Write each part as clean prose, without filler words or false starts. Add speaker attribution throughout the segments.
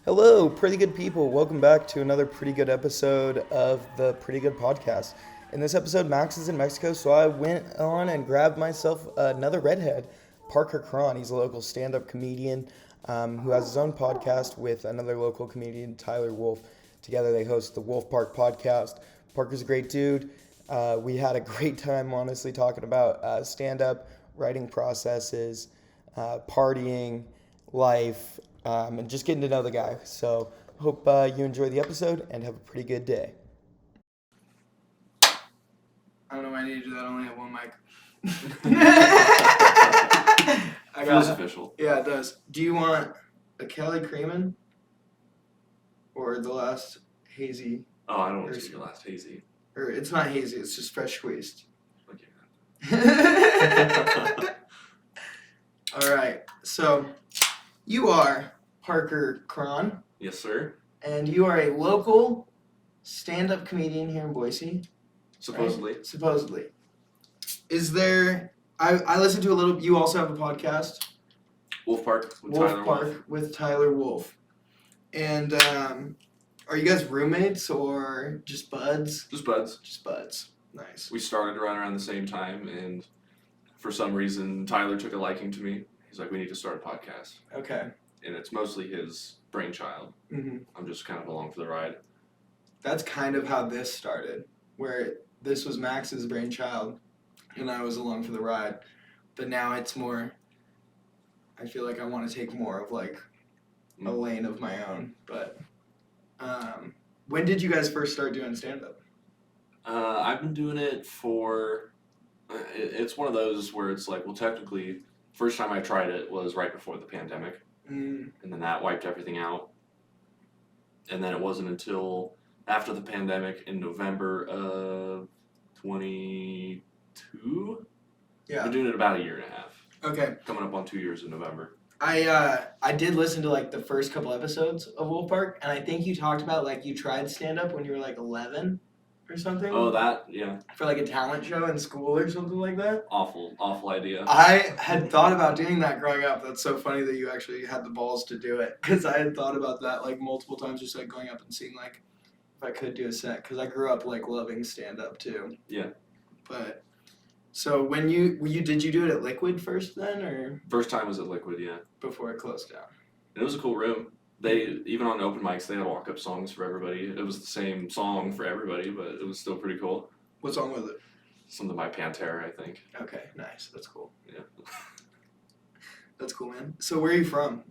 Speaker 1: Hello, pretty good people. Welcome back to another pretty good episode of the Pretty Good Podcast. In this episode, Max is in Mexico, so I went on and grabbed myself another redhead, Parker Krahn. He's a local stand up comedian who has his own podcast with another local comedian, Tyler Wolf. Together, they host the Wolf Park podcast. Parker's a great dude. We had a great time, honestly, talking about stand up, writing processes, partying, life, and just getting to know the guy. So hope you enjoy the episode and have a pretty good day.
Speaker 2: I don't know why I need to do that. I only have one mic. I got
Speaker 3: Feels official.
Speaker 2: Yeah, it does. Do you want a Kelly Creamin' or the last hazy?
Speaker 3: Oh, I don't want to see your last hazy.
Speaker 2: Or it's not hazy. It's just fresh squeezed.
Speaker 3: Okay.
Speaker 2: All right. So you are Parker Krahn,
Speaker 3: Yes, sir.
Speaker 2: and you are a local stand-up comedian here in Boise.
Speaker 3: Supposedly.
Speaker 2: Right? Supposedly. Is there? I listened to a little. You also have a podcast.
Speaker 3: Wolf Park with
Speaker 2: Wolf
Speaker 3: Tyler
Speaker 2: Park
Speaker 3: Wolf.
Speaker 2: with Tyler Wolf. And are you guys roommates or just buds?
Speaker 3: Just buds.
Speaker 2: Just buds. Nice.
Speaker 3: We started around the same time, and for some reason, Tyler took a liking to me. He's like, we need to start a podcast.
Speaker 2: Okay.
Speaker 3: And it's mostly his brainchild.
Speaker 2: Mm-hmm.
Speaker 3: I'm just kind of along for the ride.
Speaker 2: That's kind of how this started, where this was Max's brainchild, and I was along for the ride. But now it's more, I feel like I want to take more of like a lane of my own. But when did you guys first start doing stand-up?
Speaker 3: I've been doing it for. It's one of those where it's like, well, technically, first time I tried it was right before the pandemic.
Speaker 2: Mm.
Speaker 3: And then that wiped everything out. And then it wasn't until after the pandemic in November of 22.
Speaker 2: Yeah.
Speaker 3: Been doing it about a year and a half.
Speaker 2: Okay.
Speaker 3: Coming up on 2 years in November.
Speaker 2: I did listen to like the first couple episodes of Wolf Park, and I think you talked about like you tried stand up when you were like 11 or something.
Speaker 3: Oh, that, yeah.
Speaker 2: For like a talent show in school or something like that.
Speaker 3: Awful idea.
Speaker 2: I had thought about doing that growing up. That's so funny that you actually had the balls to do it, because I had thought about that like multiple times, just like going up and seeing like if I could do a set, because I grew up like loving stand up too.
Speaker 3: Yeah.
Speaker 2: But so when did you do it at Liquid first then, or
Speaker 3: First time was at Liquid, yeah.
Speaker 2: before it closed down?
Speaker 3: And it was a cool room. They, even on open mics, they had walk-up songs for everybody. It was the same song for everybody, but it was still pretty cool.
Speaker 2: What song was it?
Speaker 3: Something by Pantera, I think.
Speaker 2: Okay, nice. That's cool.
Speaker 3: Yeah.
Speaker 2: That's cool, man. So where are you from?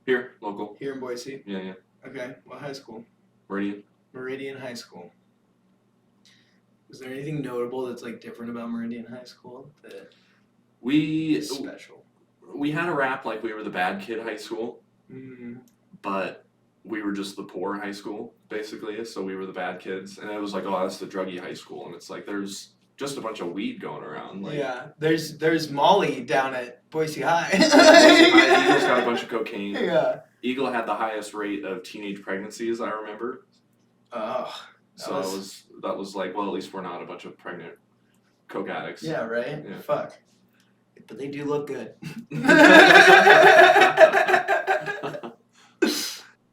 Speaker 3: Here, local.
Speaker 2: Here in Boise?
Speaker 3: Yeah.
Speaker 2: Okay. What high school?
Speaker 3: Meridian.
Speaker 2: Meridian High School. Is there anything notable that's like different about Meridian High School that
Speaker 3: We
Speaker 2: is special?
Speaker 3: we had a rap like we were the bad kid high school,
Speaker 2: Mm.
Speaker 3: but we were just the poor high school, basically. So we were the bad kids. And it was like, oh, that's the druggy high school. And it's like, there's just a bunch of weed going around. Like,
Speaker 2: Yeah. There's Molly down at Boise High.
Speaker 3: Eagle's got a bunch of cocaine.
Speaker 2: Yeah.
Speaker 3: Eagle had the highest rate of teenage pregnancies, I remember.
Speaker 2: Oh.
Speaker 3: So that was like, well, at least we're not a bunch of pregnant coke addicts.
Speaker 2: Yeah, right?
Speaker 3: Yeah.
Speaker 2: Fuck. But they do look good.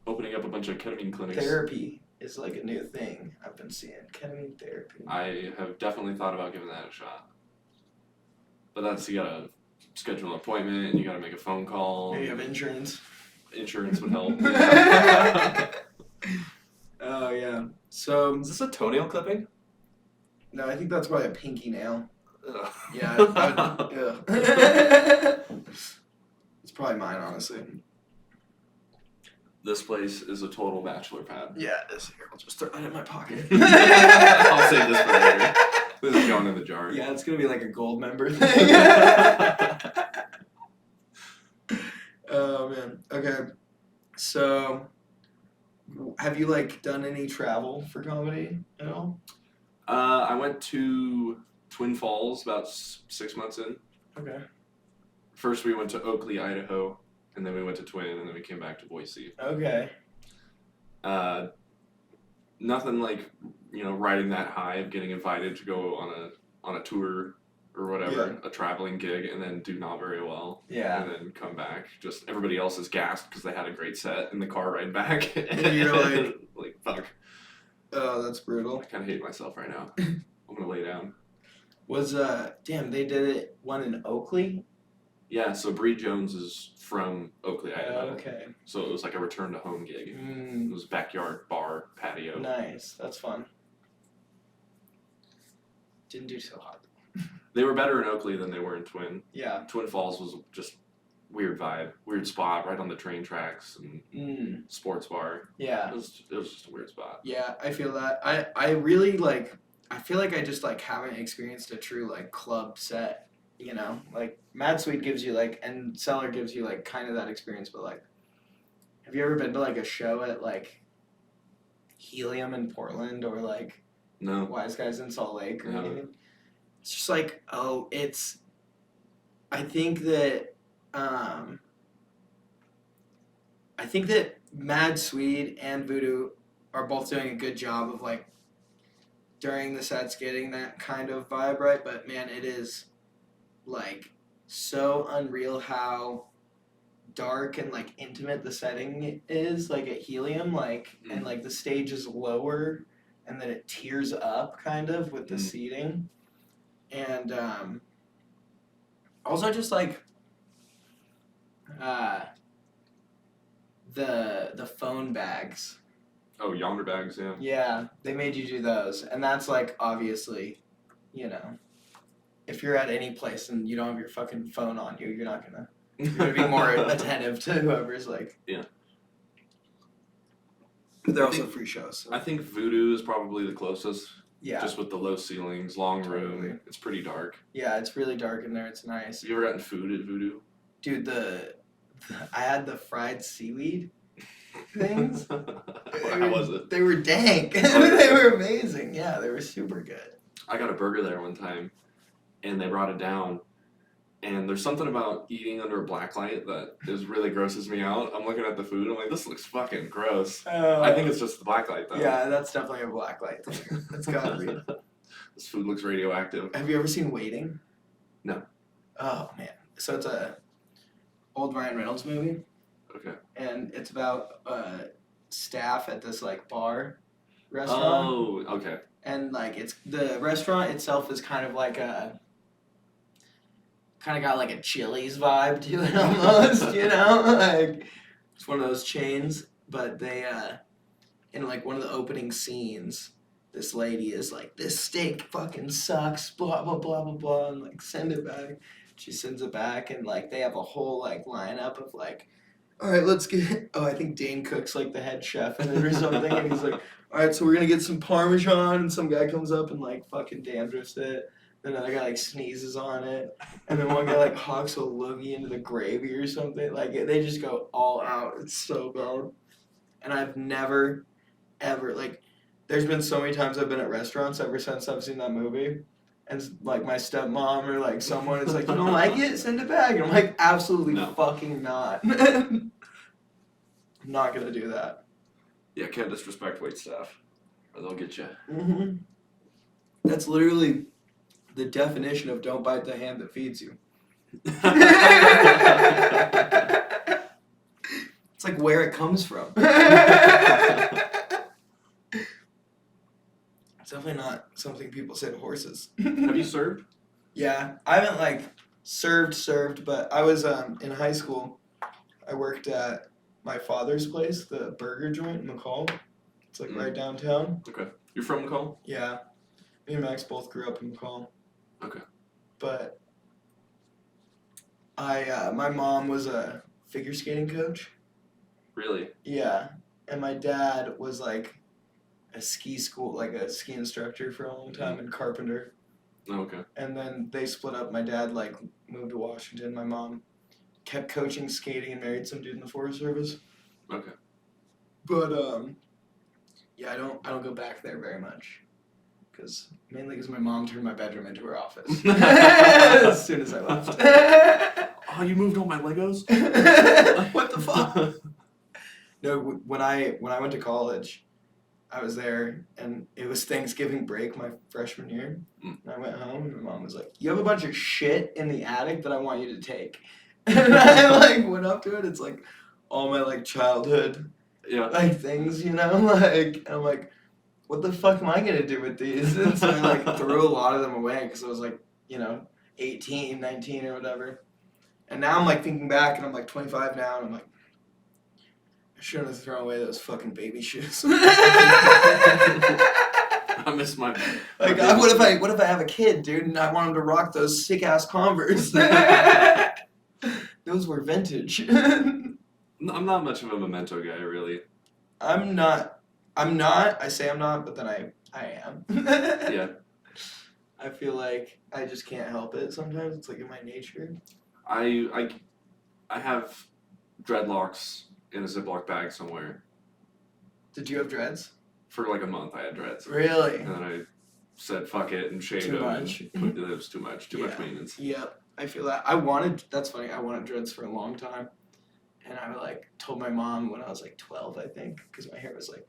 Speaker 3: Opening up a bunch of ketamine clinics.
Speaker 2: Therapy is like a new thing I've been seeing. Ketamine therapy.
Speaker 3: I have definitely thought about giving that a shot. But that's, you gotta schedule an appointment and you gotta make a phone call.
Speaker 2: Maybe you have insurance.
Speaker 3: Insurance would help.
Speaker 2: Oh, yeah. So,
Speaker 3: Is this a toenail clipping?
Speaker 2: no, I think that's probably a pinky nail.
Speaker 3: Ugh.
Speaker 2: Yeah. It's probably mine, honestly.
Speaker 3: This place is a total bachelor pad.
Speaker 2: Yeah, it is. Here, I'll just throw that in my pocket.
Speaker 3: I'll save this for later. This is going in the jar.
Speaker 2: Yeah, it's going to be like a gold member thing. Oh, man. Okay. So, have you, like, done any travel for comedy at all?
Speaker 3: I went to Twin Falls about 6 months in.
Speaker 2: Okay.
Speaker 3: First we went to Oakley, Idaho, and then we went to Twin, and then we came back to Boise.
Speaker 2: Okay.
Speaker 3: Nothing like, riding that high of getting invited to go on a tour or whatever, a traveling gig, and then do not very well.
Speaker 2: Yeah.
Speaker 3: And then come back. Just everybody else is gassed because they had a great set in the car ride back.
Speaker 2: And you're
Speaker 3: like, fuck.
Speaker 2: Oh, that's brutal.
Speaker 3: I kind of hate myself right now. I'm going to lay down.
Speaker 2: Damn, they did one in Oakley?
Speaker 3: Yeah, so Bree Jones is from Oakley, Idaho.
Speaker 2: Okay.
Speaker 3: So it was like a return to home gig. It was backyard, bar, patio.
Speaker 2: Nice. That's fun. Didn't do so hot.
Speaker 3: They were better in Oakley than they were in Twin.
Speaker 2: Yeah.
Speaker 3: Twin Falls was just weird vibe, weird spot right on the train tracks and sports bar.
Speaker 2: Yeah.
Speaker 3: It was just a weird spot.
Speaker 2: Yeah, I feel that. I really like. I feel like I just like haven't experienced a true like club set. You know, like Mad Sweet gives you like, and Cellar gives you like kind of that experience. But like, have you ever been to like a show at like Helium in Portland or like
Speaker 3: No.
Speaker 2: Wise Guys in Salt Lake or
Speaker 3: No.
Speaker 2: anything? It's just like, oh, it's. I think that Mad Swede and Voodoo are both doing a good job of like during the sets getting that kind of vibe right, but man, it is like so unreal how dark and like intimate the setting is like at Helium, like and like the stage is lower and then it tears up kind of with the seating. And also just like the phone bags.
Speaker 3: Oh, Yonder bags, yeah.
Speaker 2: Yeah, they made you do those. And that's like obviously, you know, if you're at any place and you don't have your fucking phone on you, you're gonna be more attentive to whoever's like.
Speaker 3: Yeah.
Speaker 2: But they're also free shows. So.
Speaker 3: I think Voodoo is probably the closest.
Speaker 2: Yeah.
Speaker 3: Just with the low ceilings, long room.
Speaker 2: Totally.
Speaker 3: It's pretty dark.
Speaker 2: Yeah, it's really dark in there. It's nice.
Speaker 3: You ever gotten food at Voodoo?
Speaker 2: Dude, I had the fried seaweed things.
Speaker 3: How was it?
Speaker 2: They were dank. They were amazing. Yeah, they were super good.
Speaker 3: I got a burger there one time, and they brought it down. And there's something about eating under a black light that is really grosses me out. I'm looking at the food. I'm like, this looks fucking gross. I think it's just the black light, though.
Speaker 2: Yeah, that's definitely a black light thing. That's gotta be.
Speaker 3: This food looks radioactive.
Speaker 2: Have you ever seen Waiting?
Speaker 3: No.
Speaker 2: Oh, man. So it's a old Ryan Reynolds movie.
Speaker 3: Okay.
Speaker 2: And it's about staff at this, like, bar restaurant.
Speaker 3: Oh, okay.
Speaker 2: And, like, it's the restaurant itself is kind of like a... kind of got like a Chili's vibe to it almost, you know? Like, it's one of those chains, but they, in like one of the opening scenes, this lady is like, this steak fucking sucks, blah, blah, blah, blah, blah, and like, send it back. She sends it back, and like, they have a whole like lineup of like, all right, let's get, I think Dane Cook's like the head chef in it or something, and he's like, all right, so we're gonna get some Parmesan, and some guy comes up and like fucking dandruffs it. Then another guy like sneezes on it, and then one guy like hawks a loogie into the gravy or something. Like they just go all out. It's so bad. And I've never, ever like, there's been so many times I've been at restaurants ever since I've seen that movie, and like my stepmom or like someone is like, you don't like it? Send it back. And I'm like, absolutely fucking not. I'm not gonna do that.
Speaker 3: Yeah, can't disrespect wait staff, or they'll get you.
Speaker 2: Mm-hmm. That's literally the definition of don't bite the hand that feeds you. It's like where it comes from. It's definitely not something people say to horses.
Speaker 3: Have you served?
Speaker 2: Yeah, I haven't like served, but I was in high school. I worked at my father's place, the burger joint in McCall. It's like right downtown.
Speaker 3: Okay. You're from McCall?
Speaker 2: Yeah. Me and Max both grew up in McCall.
Speaker 3: Okay.
Speaker 2: But my mom was a figure skating coach.
Speaker 3: Really?
Speaker 2: Yeah. And my dad was like a ski instructor for a long time and carpenter.
Speaker 3: Oh, okay.
Speaker 2: And then they split up. My dad like moved to Washington. My mom kept coaching skating and married some dude in the Forest Service.
Speaker 3: Okay.
Speaker 2: But yeah, I don't go back there very much. Mainly because my mom turned my bedroom into her office as soon as I left.
Speaker 3: Oh, you moved all my Legos?
Speaker 2: What the fuck? No, when I went to college, I was there, and it was Thanksgiving break my freshman year.
Speaker 3: Mm.
Speaker 2: And I went home, and my mom was like, "You have a bunch of shit in the attic that I want you to take." And I like went up to it. It's like all my like childhood like things, you know, like, and I'm like, what the fuck am I gonna do with these? And so I like threw a lot of them away because I was like, 18, 19 or whatever. And now I'm like thinking back, and I'm like 25 now, and I'm like, I shouldn't have thrown away those fucking baby shoes.
Speaker 3: I miss my.
Speaker 2: Like, what if I have a kid, dude, and I want him to rock those sick ass Converse? Those were vintage.
Speaker 3: I'm not much of a memento guy, really.
Speaker 2: I'm not. I say I'm not, but then I am.
Speaker 3: Yeah.
Speaker 2: I feel like I just can't help it sometimes. It's like in my nature.
Speaker 3: I have dreadlocks in a Ziploc bag somewhere.
Speaker 2: Did you have dreads?
Speaker 3: For like a month, I had dreads.
Speaker 2: Really?
Speaker 3: And then I said, fuck it, and shaved them.
Speaker 2: Much.
Speaker 3: It was too much maintenance.
Speaker 2: Yep. I feel that. That's funny. I wanted dreads for a long time. And I like told my mom when I was like 12, I think, because my hair was like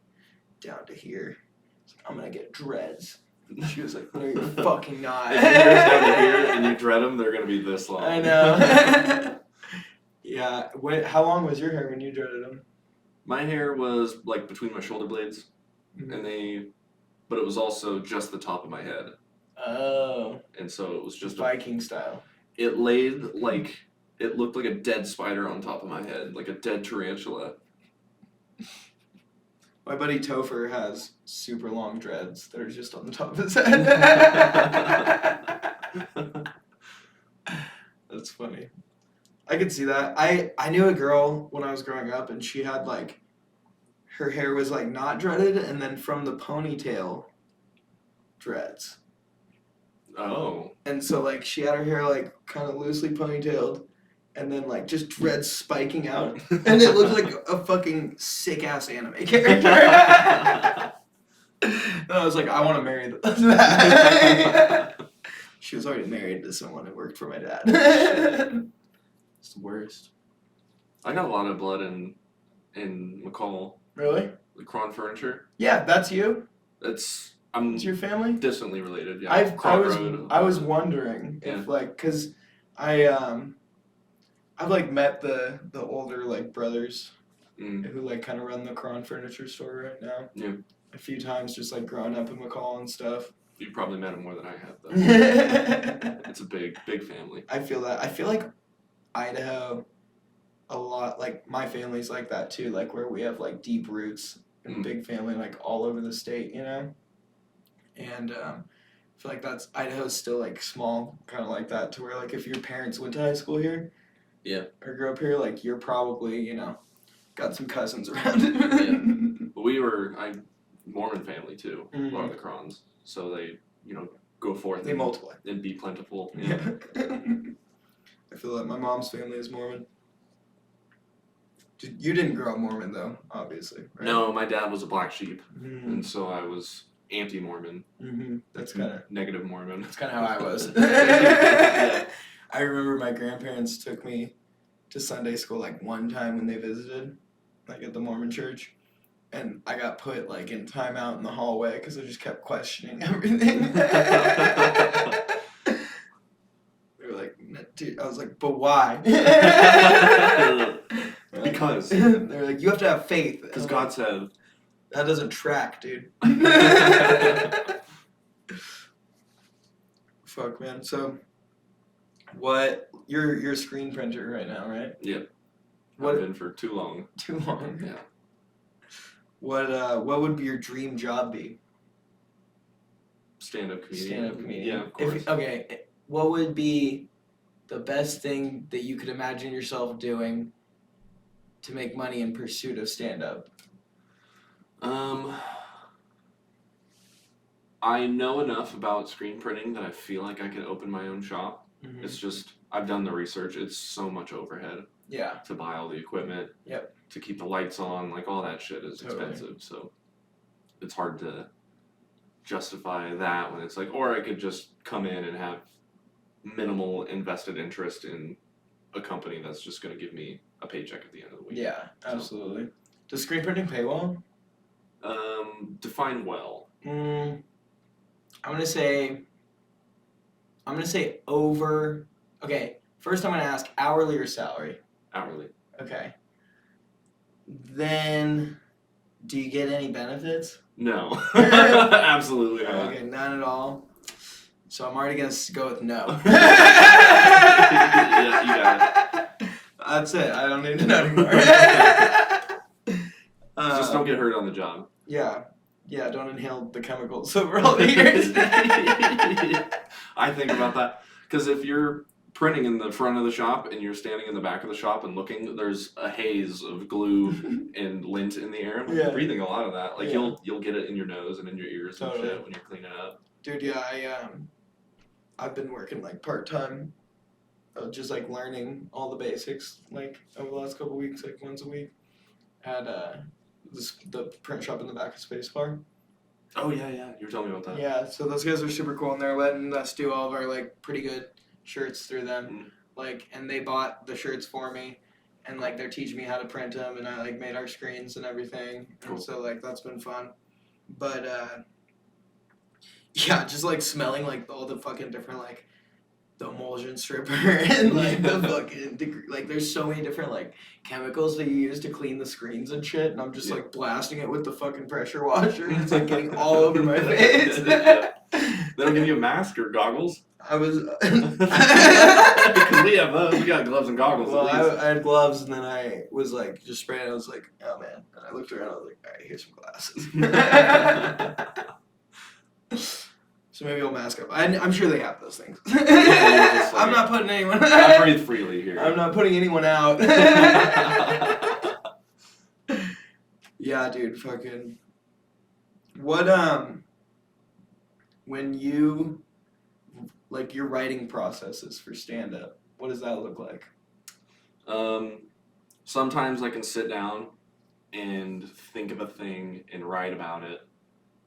Speaker 2: down to here. I was like, I'm going to get dreads. And she was like, no, you're fucking not.
Speaker 3: If your hair's down to here and you dread them, they're going to be this long.
Speaker 2: I know. Yeah. How long was your hair when you dreaded them?
Speaker 3: My hair was like between my shoulder blades,
Speaker 2: Mm-hmm.
Speaker 3: but it was also just the top of my head.
Speaker 2: Oh.
Speaker 3: And so it was just
Speaker 2: Viking style.
Speaker 3: It laid like, it looked like a dead spider on top of my head, like a dead tarantula.
Speaker 2: My buddy Topher has super long dreads that are just on the top of his head. That's funny. I could see that. I knew a girl when I was growing up, and she had like, her hair was like not dreaded, and then from the ponytail, dreads.
Speaker 3: Oh.
Speaker 2: And so like she had her hair like kind of loosely ponytailed, and then like just dreads spiking out, and it looked like a fucking sick ass anime character. And I was like, I want to marry that. She was already married to someone who worked for my dad.
Speaker 3: It's the worst. I got a lot of blood in McCall.
Speaker 2: Really?
Speaker 3: The Krahn furniture.
Speaker 2: Yeah, that's you.
Speaker 3: It's
Speaker 2: your family.
Speaker 3: Distantly related. Yeah.
Speaker 2: I was wondering if like, cause I've like met the older like brothers who like kind of run the Krahn furniture store right now.
Speaker 3: Yeah.
Speaker 2: A few times, just like growing up in McCall and stuff.
Speaker 3: You probably met him more than I have, though. It's a big family.
Speaker 2: I feel that. I feel like Idaho, a lot, like my family's like that too, like where we have like deep roots and big family like all over the state, you know? And I feel like Idaho's still like small, kind of like that, to where like if your parents went to high school here,
Speaker 3: yeah,
Speaker 2: or grew up here, like you're probably, got some cousins around.
Speaker 3: But Mormon family too, a lot of the Krahns. So they, go forth.
Speaker 2: They multiply.
Speaker 3: And be plentiful.
Speaker 2: Yeah. I feel like my mom's family is Mormon. You didn't grow up Mormon though, obviously, right?
Speaker 3: No, my dad was a black sheep,
Speaker 2: Mm-hmm.
Speaker 3: and so I was anti-Mormon.
Speaker 2: Mm-hmm. That's kind of
Speaker 3: negative Mormon.
Speaker 2: That's kind of how I was.
Speaker 3: Yeah.
Speaker 2: I remember my grandparents took me to Sunday school like one time when they visited, like at the Mormon church. And I got put like in timeout in the hallway because I just kept questioning everything. They were like, dude, I was like, but why?
Speaker 3: Because.
Speaker 2: They're like, you have to have faith.
Speaker 3: Because God said.
Speaker 2: That doesn't track, dude. Fuck, man. So, you're a screen printer right now, right?
Speaker 3: Yep. I've been for too long.
Speaker 2: Too long?
Speaker 3: Yeah.
Speaker 2: What would your dream job be?
Speaker 3: Stand-up comedian.
Speaker 2: Stand-up comedian.
Speaker 3: Yeah, of course.
Speaker 2: Okay, what would be the best thing that you could imagine yourself doing to make money in pursuit of stand-up?
Speaker 3: I know enough about screen printing that I feel like I could open my own shop.
Speaker 2: Mm-hmm.
Speaker 3: It's just, I've done the research. It's so much overhead.
Speaker 2: Yeah.
Speaker 3: To buy all the equipment.
Speaker 2: Yep.
Speaker 3: To keep the lights on, like all that shit is
Speaker 2: Totally.
Speaker 3: expensive. So it's hard to justify that when it's like, or I could just come in and have minimal invested interest in a company that's just going to give me a paycheck at the end of the week.
Speaker 2: Yeah, absolutely. Does screen printing pay well?
Speaker 3: Define well.
Speaker 2: I'm gonna say over. Okay, first I'm gonna ask hourly or salary.
Speaker 3: Hourly.
Speaker 2: Okay. Then, do you get any benefits?
Speaker 3: No. Absolutely not.
Speaker 2: Okay, none at all. So I'm already gonna go with no.
Speaker 3: Yeah, you got
Speaker 2: it. That's it. I don't need to know anymore.
Speaker 3: Just don't get hurt on the job.
Speaker 2: Yeah. Yeah, don't inhale the chemicals over all the years.
Speaker 3: I think about that. Because if you're printing in the front of the shop and you're standing in the back of the shop and looking, there's a haze of glue and lint in the air. You're breathing a lot of that. Like you'll get it in your nose and in your ears and shit when you're cleaning up.
Speaker 2: Dude, yeah, I've been working like part-time, just like learning all the basics like over the last couple weeks, like once a week at the print shop in the back of Spacebar.
Speaker 3: Oh yeah, you were telling me about that.
Speaker 2: Yeah, so those guys are super cool and they're letting us do all of our like pretty good shirts through them. Like, and they bought the shirts for me and like they're teaching me how to print them and I like made our screens and everything. Cool. And so like that's been fun. But yeah, just like smelling like all the fucking different like the emulsion stripper and like the fucking like there's so many different like chemicals that you use to clean the screens and shit and I'm just like blasting it with the fucking pressure washer and it's like getting all over my face.
Speaker 3: They don't give you a mask or goggles?
Speaker 2: I was
Speaker 3: because we have those. We got gloves and goggles.
Speaker 2: Well, I had gloves and then I was like just spraying. I was like, oh man. And I looked around. I was like, all right, here's some glasses. So maybe I'll mask up. I'm sure they have those things. I'm not putting anyone.
Speaker 3: I breathe freely here.
Speaker 2: I'm not putting anyone out. Yeah, dude. Fucking. What when you like your writing processes for stand up, what does that look like?
Speaker 3: Sometimes I can sit down and think of a thing and write about it.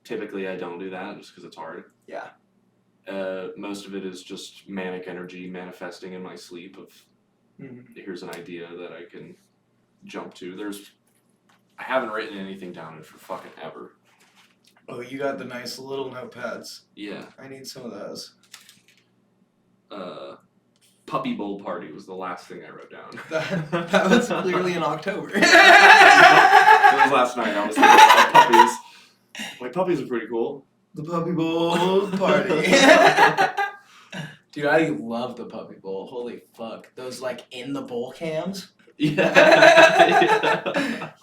Speaker 3: Typically, I don't do that just because it's hard.
Speaker 2: Yeah.
Speaker 3: Most of it is just manic energy manifesting in my sleep of here's an idea that I can jump to. I haven't written anything down for fucking ever.
Speaker 2: Oh, you got the nice little notepads.
Speaker 3: Yeah.
Speaker 2: I need some of those.
Speaker 3: Puppy bowl party was the last thing I wrote down.
Speaker 2: That was clearly in October.
Speaker 3: It was last night. I was thinking about puppies. Like, puppies are pretty cool.
Speaker 2: The puppy bowl party. Dude, I love the puppy bowl. Holy fuck. Those, like, in the bowl cams.
Speaker 3: Yeah.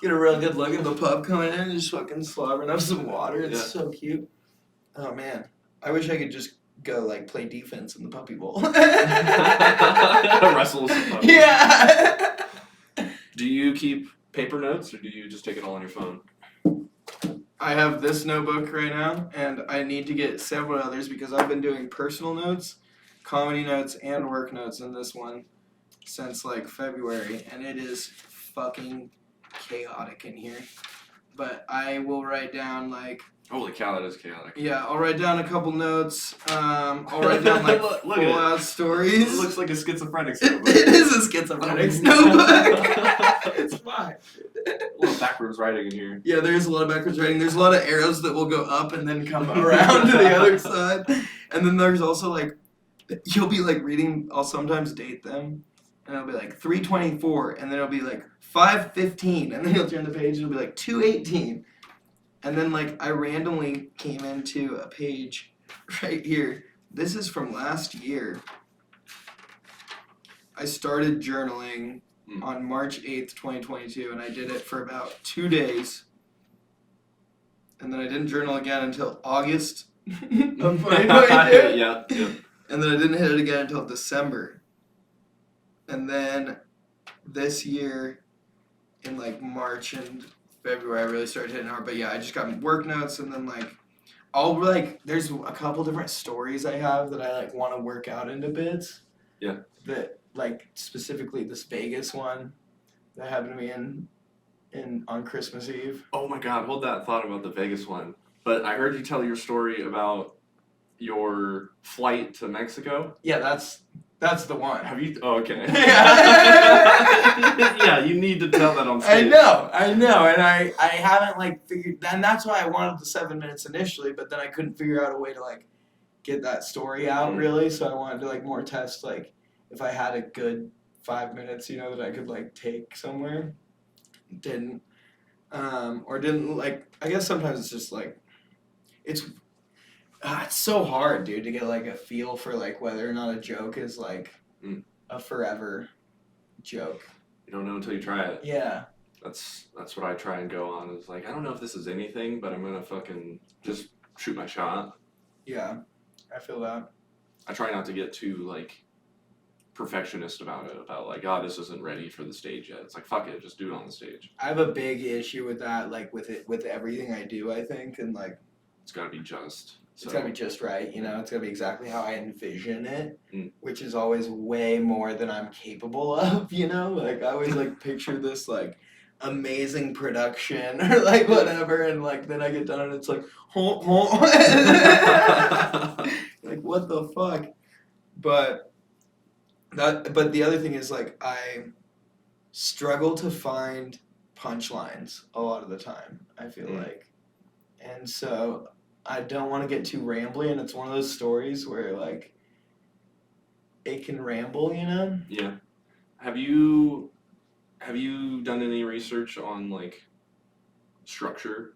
Speaker 2: Get a real good look at the pup coming in and just fucking slobbering up some water. It's so cute. Oh, man. I wish I could just go, like, play defense in the puppy bowl.
Speaker 3: Wrestle with some puppies.
Speaker 2: Yeah.
Speaker 3: Do you keep paper notes, or do you just take it all on your phone?
Speaker 2: I have this notebook right now, and I need to get several others because I've been doing personal notes, comedy notes, and work notes in this one since, like, February, and it is fucking chaotic in here. But I will write down, like...
Speaker 3: Holy cow, that is chaotic.
Speaker 2: Yeah, I'll write down a couple notes. I'll write down, like, full-out stories.
Speaker 3: It looks like a schizophrenic's notebook.
Speaker 2: It is a schizophrenic's notebook. It's fine.
Speaker 3: A little backwards writing in here.
Speaker 2: Yeah, there's a lot of backwards writing. There's a lot of arrows that will go up and then come around to the other side. And then there's also, like, you'll be, like, reading, I'll sometimes date them, and it'll be, like, 324, and then it'll be, like, 515, and then you'll turn the page, and it'll be, like, 218. And then, like, I randomly came into a page right here. This is from last year. I started journaling on March 8th, 2022, and I did it for about 2 days. And then I didn't journal again until August of 2022.
Speaker 3: Yeah.
Speaker 2: And then I didn't hit it again until December. And then this year, in, like, March and February, I really started hitting hard. But yeah, I just got work notes, and then, like, there's a couple different stories I have that I, like, want to work out into bits.
Speaker 3: Yeah.
Speaker 2: That, like, specifically this Vegas one that happened to me on Christmas Eve.
Speaker 3: Oh my god, hold that thought about the Vegas one. But I heard you tell your story about your flight to Mexico.
Speaker 2: Yeah, that's That's the one.
Speaker 3: Have you? Oh, okay.
Speaker 2: Yeah.
Speaker 3: Yeah, you need to tell that on
Speaker 2: I
Speaker 3: stage.
Speaker 2: know, and I haven't like figured, and that's why I wanted the 7 minutes initially, but then I couldn't figure out a way to like get that story out really, so I wanted to like more test like if I had a good 5 minutes, that I could like take somewhere. Didn't, or didn't like. I guess sometimes it's just like it's so hard, dude, to get like a feel for like whether or not a joke is like a forever joke.
Speaker 3: You don't know until you try it.
Speaker 2: Yeah.
Speaker 3: That's what I try and go on. Is like, I don't know if this is anything, but I'm gonna fucking just shoot my shot.
Speaker 2: Yeah, I feel that.
Speaker 3: I try not to get too like perfectionist about it. About like, oh, this isn't ready for the stage yet. It's like, fuck it, just do it on the stage.
Speaker 2: I have a big issue with that, like with everything I do. I think, and like
Speaker 3: it's gotta be just.
Speaker 2: It's gotta be just right, It's gotta be exactly how I envision it, which is always way more than I'm capable of, Like I always like picture this like amazing production or like whatever, and like then I get done and it's like, like what the fuck? But the other thing is like I struggle to find punchlines a lot of the time. I feel like, and so. I don't want to get too rambly, and it's one of those stories where, like, it can ramble,
Speaker 3: Yeah. Have you done any research on, like, structure?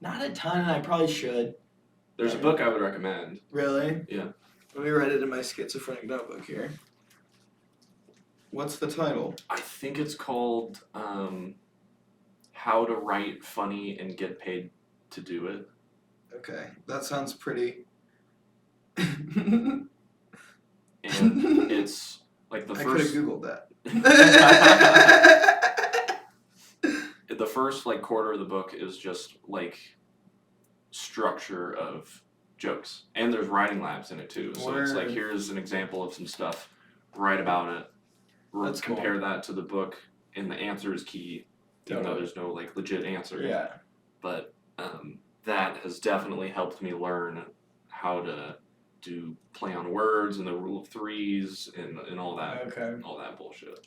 Speaker 2: Not a ton, and I probably should.
Speaker 3: There's a book I would recommend.
Speaker 2: Really?
Speaker 3: Yeah.
Speaker 2: Let me write it in my schizophrenic notebook here. What's the title?
Speaker 3: I think it's called How to Write Funny and Get Paid to Do It.
Speaker 2: Okay, that sounds pretty.
Speaker 3: And it's like the
Speaker 2: I
Speaker 3: first.
Speaker 2: could have Googled that.
Speaker 3: The first like quarter of the book is just like structure of jokes, and there's writing labs in it too. So it's like, here's an example of some stuff. Write about it.
Speaker 2: Let's
Speaker 3: compare that to the book, and the answer is key. Even though there's no like legit answer.
Speaker 2: Yeah.
Speaker 3: But that has definitely helped me learn how to do play on words and the rule of threes and all that.
Speaker 2: Okay.
Speaker 3: All that bullshit.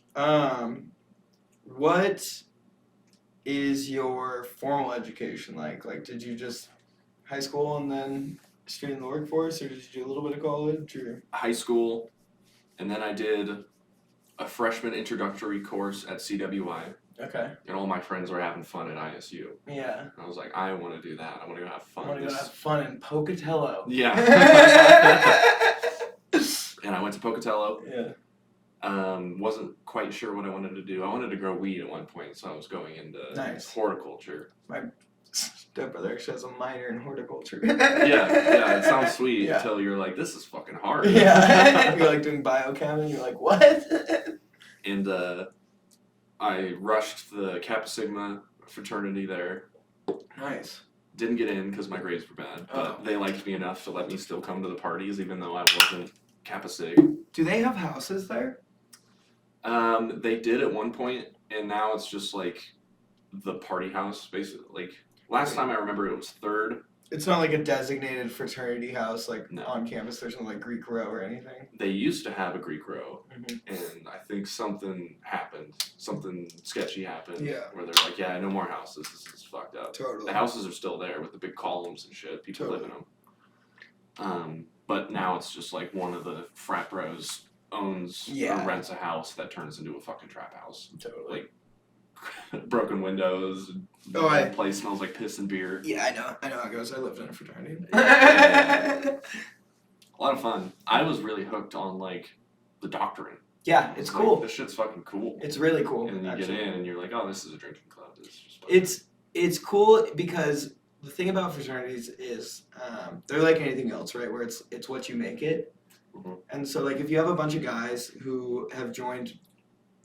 Speaker 2: What is your formal education like? Like, did you just high school and then straight in the workforce, or did you do a little bit of college? Or
Speaker 3: High school, and then I did a freshman introductory course at CWI.
Speaker 2: Okay.
Speaker 3: And all my friends were having fun at ISU.
Speaker 2: Yeah.
Speaker 3: And I was like, I want to do that. I want to go have fun.
Speaker 2: I want to go have fun in Pocatello.
Speaker 3: Yeah. And I went to Pocatello.
Speaker 2: Yeah.
Speaker 3: Wasn't quite sure what I wanted to do. I wanted to grow weed at one point, so I was going into horticulture.
Speaker 2: My stepbrother actually has a minor in horticulture.
Speaker 3: Yeah, it sounds sweet
Speaker 2: Yeah.
Speaker 3: until you're like, this is fucking hard.
Speaker 2: Yeah. You're like doing biochem and you're like, what?
Speaker 3: And I rushed the Kappa Sigma fraternity there.
Speaker 2: Nice.
Speaker 3: Didn't get in because my grades were bad, but they liked me enough to let me still come to the parties even though I wasn't Kappa Sig.
Speaker 2: Do they have houses there?
Speaker 3: They did at one point, and now it's just like the party house, basically. Like last time I remember it was Third.
Speaker 2: It's not like a designated fraternity house like
Speaker 3: No.
Speaker 2: on campus. There's no like Greek row or anything.
Speaker 3: They used to have a Greek row, and I think something happened. Something sketchy happened.
Speaker 2: Yeah.
Speaker 3: Where they're like, yeah, no more houses. This is fucked up.
Speaker 2: Totally.
Speaker 3: The houses are still there with the big columns and shit. People live in them. But now it's just like one of the frat bros owns or rents a house that turns into a fucking trap house.
Speaker 2: Totally.
Speaker 3: Like broken windows. The place smells like piss and beer.
Speaker 2: Yeah, I know how it goes. I lived in a fraternity.
Speaker 3: A lot of fun. I was really hooked on like the doctrine.
Speaker 2: Yeah, it's
Speaker 3: like,
Speaker 2: cool.
Speaker 3: This shit's fucking cool.
Speaker 2: It's really cool.
Speaker 3: And then you get in and you're like, oh, this is a drinking club.
Speaker 2: It's cool because the thing about fraternities is they're like anything else, right? Where it's what you make it.
Speaker 3: Mm-hmm.
Speaker 2: And so like if you have a bunch of guys who have joined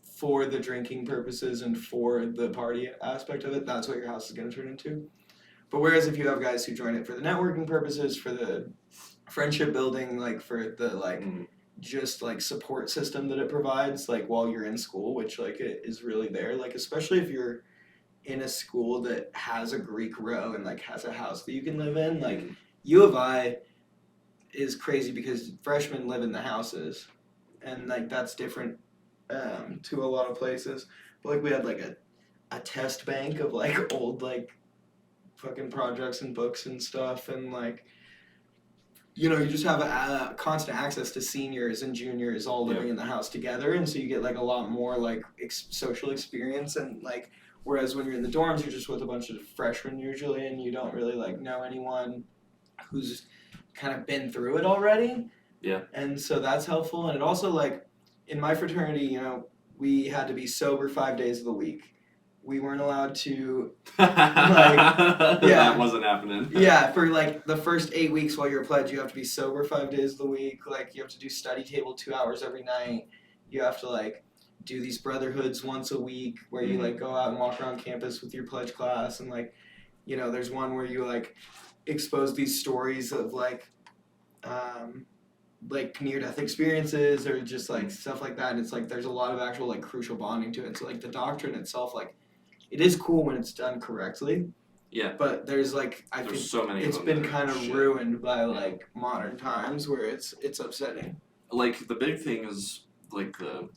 Speaker 2: for the drinking purposes and for the party aspect of it, that's what your house is going to turn into. But whereas if you have guys who join it for the networking purposes, for the friendship building, like for the like just like support system that it provides, like while you're in school, which like it is really there, like especially if you're in a school that has a Greek row and like has a house that you can live in, like U of I is crazy because freshmen live in the houses. and like that's different to a lot of places. But like we had like a test bank of like old like fucking projects and books and stuff, and like you just have a constant access to seniors and juniors all living in the house together, and so you get like a lot more like social experience, and like whereas when you're in the dorms you're just with a bunch of freshmen usually, and you don't really like know anyone who's kind of been through it already.
Speaker 3: Yeah.
Speaker 2: And so that's helpful, and it also like in my fraternity, we had to be sober 5 days of the week. We weren't allowed to
Speaker 3: That wasn't happening.
Speaker 2: Yeah, for like the first 8 weeks while you're a pledge, you have to be sober 5 days of the week. Like you have to do study table 2 hours every night. You have to like do these brotherhoods once a week where you like go out and walk around campus with your pledge class, and like there's one where you like expose these stories of like near-death experiences or just like stuff like that, and it's like there's a lot of actual like crucial bonding to it. So like the doctrine itself, like it is cool when it's done correctly.
Speaker 3: Yeah.
Speaker 2: But there's like I think
Speaker 3: so many
Speaker 2: it's been kind of ruined by like modern times where it's upsetting.
Speaker 3: Like the big thing is like the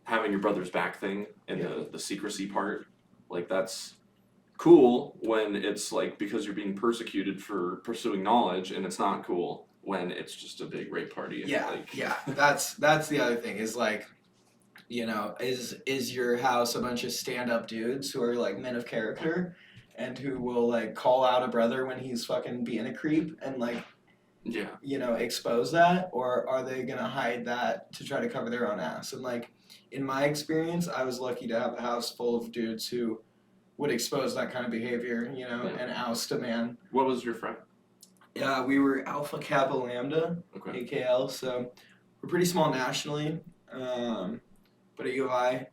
Speaker 3: having your brother's back thing and the secrecy part. Like that's cool when it's like because you're being persecuted for pursuing knowledge, and it's not cool when it's just a big rape party. And
Speaker 2: That's the other thing is like is your house a bunch of stand-up dudes who are like men of character and who will like call out a brother when he's fucking being a creep and like expose that, or are they gonna hide that to try to cover their own ass? And like in my experience, I was lucky to have a house full of dudes who would expose that kind of behavior, and oust a man.
Speaker 3: What was your friend?
Speaker 2: Yeah, we were Alpha Kappa Lambda, AKL, so we're pretty small nationally. But at U of I,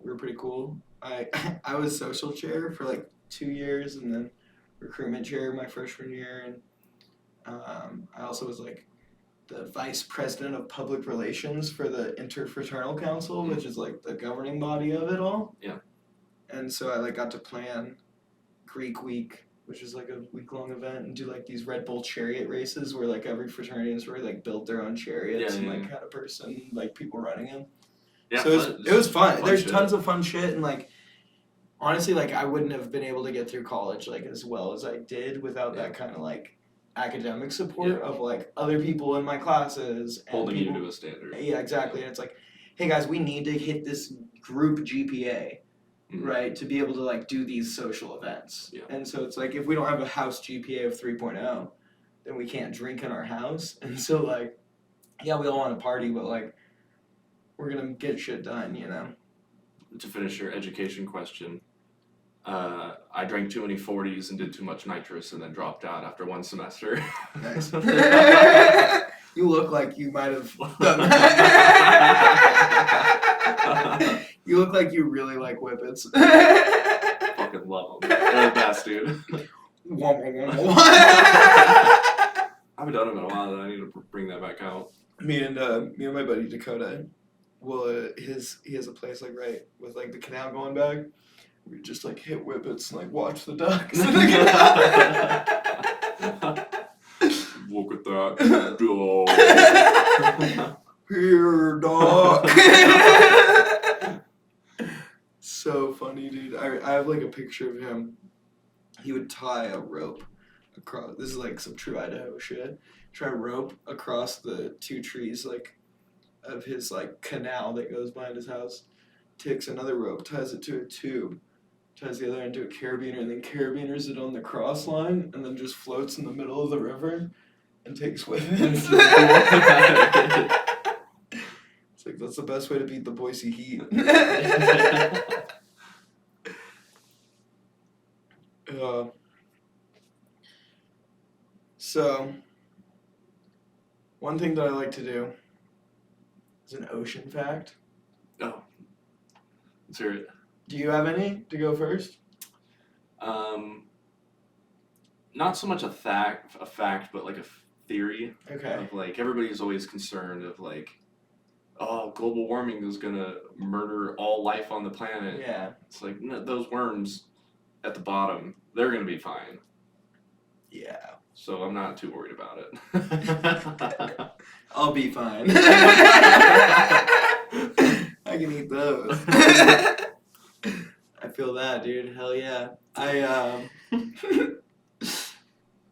Speaker 2: we were pretty cool. I was social chair for like 2 years, and then recruitment chair my freshman year, and I also was like the vice president of public relations for the Interfraternal Council, which is like the governing body of it all.
Speaker 3: Yeah.
Speaker 2: And so I like got to plan Greek Week, which is like a week-long event, and do like these Red Bull chariot races where like every fraternity is where like built their own chariots and like had a person like people running them. Yeah, so it was fun. There's tons of fun shit, and like honestly, like I wouldn't have been able to get through college like as well as I did without that kind of like academic support of like other people in my classes and
Speaker 3: holding you to a standard.
Speaker 2: Yeah, exactly. And it's like, hey guys, we need to hit this group GPA, right, to be able to like do these social events. Yeah. And so it's like if we don't have a house GPA of 3.0, then we can't drink in our house. And so like, yeah, we all want to party, but like we're gonna get shit done,
Speaker 3: To finish your education question, I drank too many 40s and did too much nitrous and then dropped out after 1 semester.
Speaker 2: Nice. You look like you might have done that. You look like you really like whippets.
Speaker 3: Fucking love them. They're the best, dude. I haven't done them in a while, though. I need to bring that back out.
Speaker 2: Me and my buddy Dakota, he has a place like right with like the canal going back. We just like hit whippets and like watch the ducks.
Speaker 3: Look at that dog.
Speaker 2: Here, dog. So funny, dude. I have like a picture of him. He would tie a rope across. This is like some true Idaho shit. Try a rope across the 2 trees like of his like canal that goes behind his house. Takes another rope, ties it to a tube, ties the other end to a carabiner, and then carabiners it on the cross line, and then just floats in the middle of the river and takes with it. It's like that's the best way to beat the Boise heat. So, one thing that I like to do is an ocean fact.
Speaker 3: Oh. Let's hear it.
Speaker 2: Do you have any to go first?
Speaker 3: Not so much a fact, but like a theory.
Speaker 2: Okay.
Speaker 3: Of like everybody's always concerned of like, oh, global warming is gonna murder all life on the planet.
Speaker 2: Yeah.
Speaker 3: It's like those worms at the bottom, they're gonna be fine.
Speaker 2: Yeah.
Speaker 3: so I'm not too worried about it.
Speaker 2: I'll be fine. I can eat those. I feel that, dude. Hell yeah.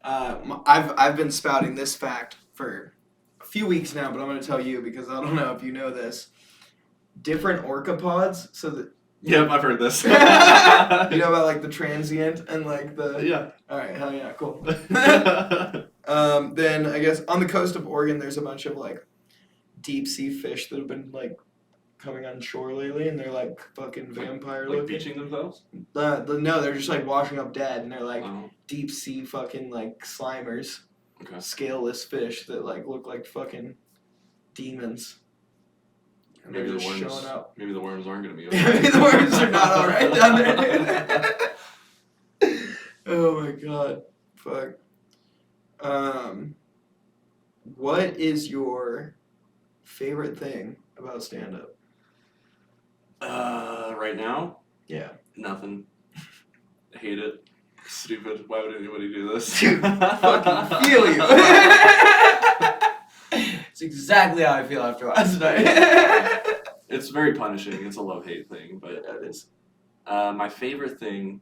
Speaker 2: I've been spouting this fact for a few weeks now, but I'm gonna tell you because I don't know if you know this. Different orcapods, so that
Speaker 3: Yep, I've heard this.
Speaker 2: you know about like the transient and like the
Speaker 3: Yeah.
Speaker 2: All right, hell yeah, cool. Then I guess on the coast of Oregon, there's a bunch of like deep sea fish that have been like coming on shore lately, and they're like fucking vampire
Speaker 3: Like
Speaker 2: looking.
Speaker 3: beaching themselves?
Speaker 2: No, they're just like washing up dead, and they're like
Speaker 3: Oh,
Speaker 2: deep sea fucking like slimers,
Speaker 3: okay.
Speaker 2: scaleless fish that like look like fucking demons. And
Speaker 3: Maybe
Speaker 2: they're
Speaker 3: the
Speaker 2: just
Speaker 3: worms.
Speaker 2: showing up.
Speaker 3: Maybe the worms aren't gonna be.
Speaker 2: Maybe the worms are not all right down there. Oh my god, fuck. What is your favorite thing about stand-up?
Speaker 3: Right now,
Speaker 2: Yeah.
Speaker 3: nothing. I hate it. Stupid. Why would anybody do this?
Speaker 2: Dude, fucking feel you. It's exactly how I feel after last night.
Speaker 3: It's very punishing. It's a love-hate thing, but
Speaker 2: Yeah, it is.
Speaker 3: my favorite thing,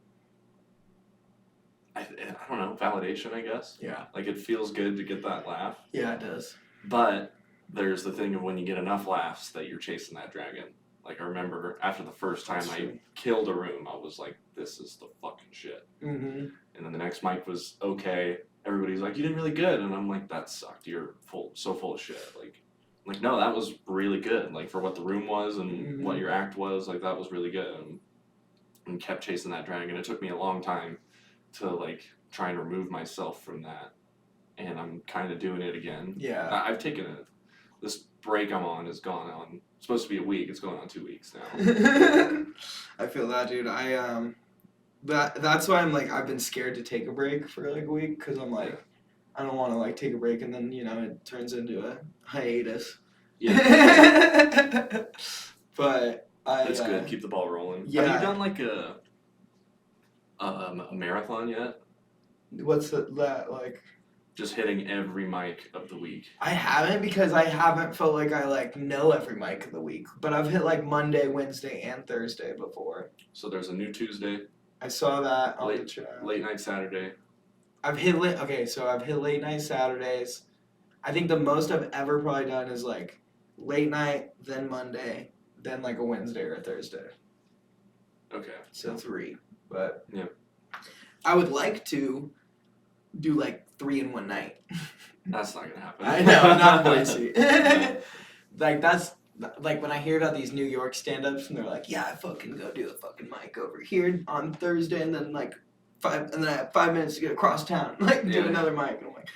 Speaker 3: I don't know, validation, I guess.
Speaker 2: Yeah.
Speaker 3: Like, it feels good to get that laugh,
Speaker 2: Yeah, it does.
Speaker 3: but there's the thing of when you get enough laughs that you're chasing that dragon. Like, I remember after the first time
Speaker 2: That's
Speaker 3: I
Speaker 2: true.
Speaker 3: killed a room, I was like, this is the fucking shit.
Speaker 2: Mm-hmm.
Speaker 3: And then the next mic was okay. Everybody's like, you did really good. And I'm like, that sucked. You're so full of shit. Like, no, that was really good. Like, for what the room was and what your act was, like, that was really good. And kept chasing that dragon. It took me a long time to, like, try and remove myself from that. And I'm kind of doing it again.
Speaker 2: Yeah.
Speaker 3: I've taken it. This break I'm on is gone on. It's supposed to be a week. It's going on 2 weeks now.
Speaker 2: I feel that, dude. That's why I'm like, I've been scared to take a break for like a week, because I'm like, I don't want to like take a break and then, you know, it turns into a hiatus.
Speaker 3: Yeah.
Speaker 2: But
Speaker 3: It's good. Keep the ball rolling.
Speaker 2: Yeah.
Speaker 3: Have you done like a marathon yet?
Speaker 2: What's that like?
Speaker 3: Just hitting every mic of the week.
Speaker 2: I haven't, because I haven't felt like I like know every mic of the week. But I've hit like Monday, Wednesday, and Thursday before.
Speaker 3: So there's a new Tuesday.
Speaker 2: I saw that on the chat.
Speaker 3: Late night Saturday.
Speaker 2: I've hit late night Saturdays. I think the most I've ever probably done is like late night, then Monday, then like a Wednesday or a Thursday.
Speaker 3: Okay.
Speaker 2: So 3. But
Speaker 3: yeah,
Speaker 2: I would like to do like 3 in one night.
Speaker 3: That's not gonna happen.
Speaker 2: I know, not Boise. Like that's like when I hear about these New York stand-ups and they're like, yeah, I fucking go do a fucking mic over here on Thursday, and then like I have 5 minutes to get across town, like do another mic, and I'm like,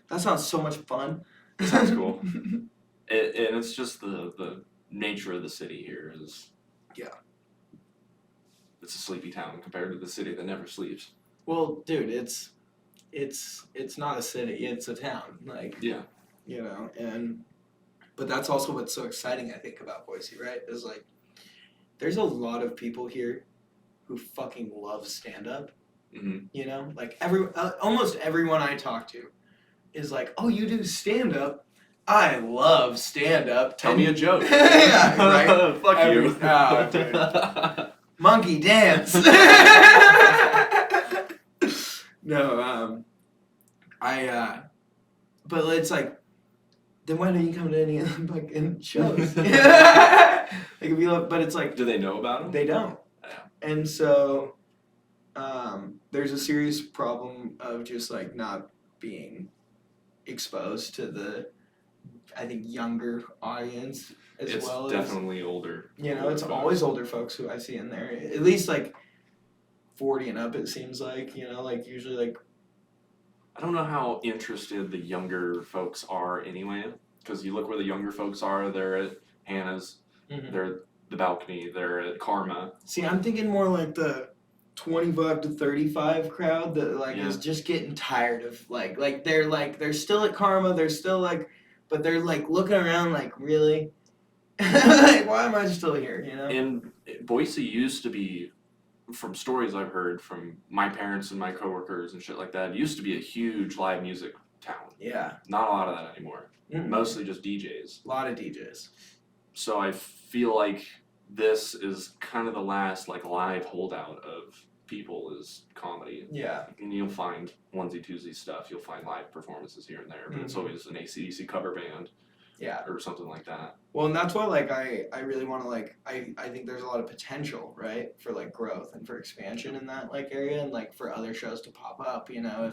Speaker 2: that sounds so much fun.
Speaker 3: Sounds cool. And it's just the nature of the city here is.
Speaker 2: Yeah.
Speaker 3: It's a sleepy town compared to the city that never sleeps.
Speaker 2: Well, dude, it's not a city, it's a town, like,
Speaker 3: yeah,
Speaker 2: you know, but that's also what's so exciting, I think, about Boise, right? Is like, there's a lot of people here who fucking love stand-up, you know, like almost everyone I talk to is like, oh, you do stand-up? I love stand-up.
Speaker 3: Tell me a joke.
Speaker 2: Yeah, right?
Speaker 3: Fuck you.
Speaker 2: Oh, dude. Monkey dance. No, but it's like, then why don't you come to any of the fucking shows? Like, if you look, but it's like,
Speaker 3: do they know about them?
Speaker 2: They don't.
Speaker 3: Yeah.
Speaker 2: And so, there's a serious problem of just like not being exposed to the, I think, younger audience as
Speaker 3: it's
Speaker 2: well.
Speaker 3: Definitely older.
Speaker 2: You know, it's always older folks who I see in there. At least like 40 and up, it seems like, you know, like usually like.
Speaker 3: I don't know how interested the younger folks are anyway, because you look where the younger folks are, they're at Hannah's, they're at the balcony, they're at Karma.
Speaker 2: See, I'm thinking more like the 25 to 35 crowd that like is just getting tired of like they're still at Karma, they're still like, but they're like looking around like, really? Like, why am I still here, you know?
Speaker 3: And Boise used to be from stories I've heard from my parents and my coworkers and shit like that, it used to be a huge live music town.
Speaker 2: Yeah.
Speaker 3: Not a lot of that anymore.
Speaker 2: Mm-mm.
Speaker 3: Mostly just DJs.
Speaker 2: A lot of DJs.
Speaker 3: So I feel like this is kind of the last like live holdout of people is comedy.
Speaker 2: Yeah.
Speaker 3: And you'll find onesie twosie stuff. You'll find live performances here and there, but it's always an AC/DC cover band.
Speaker 2: Yeah.
Speaker 3: Or something like that.
Speaker 2: Well, and that's why like I really want to like I think there's a lot of potential, right, for like growth and for expansion in that like area, and like for other shows to pop up, you know,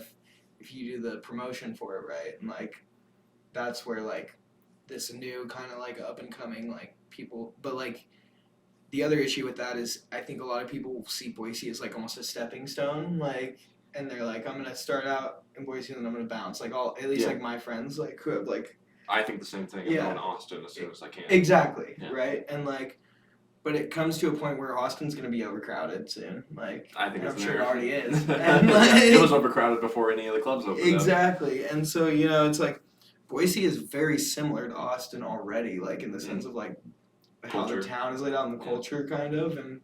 Speaker 2: if you do the promotion for it right, and like that's where like this new kind of like up and coming like people, but like the other issue with that is I think a lot of people see Boise as like almost a stepping stone, like, and they're like, I'm gonna start out in Boise and then I'm gonna bounce, like all at least like my friends like who have like.
Speaker 3: I think the same thing. I'm going to Austin as soon as I can.
Speaker 2: Exactly, right? And like, but it comes to a point where Austin's going to be overcrowded soon. Like,
Speaker 3: I think
Speaker 2: I'm sure it already is.
Speaker 3: And
Speaker 2: like,
Speaker 3: it was overcrowded before any of the clubs opened
Speaker 2: exactly. And so, you know, it's like Boise is very similar to Austin already, like in the sense of like how the town is laid out in the culture kind of. And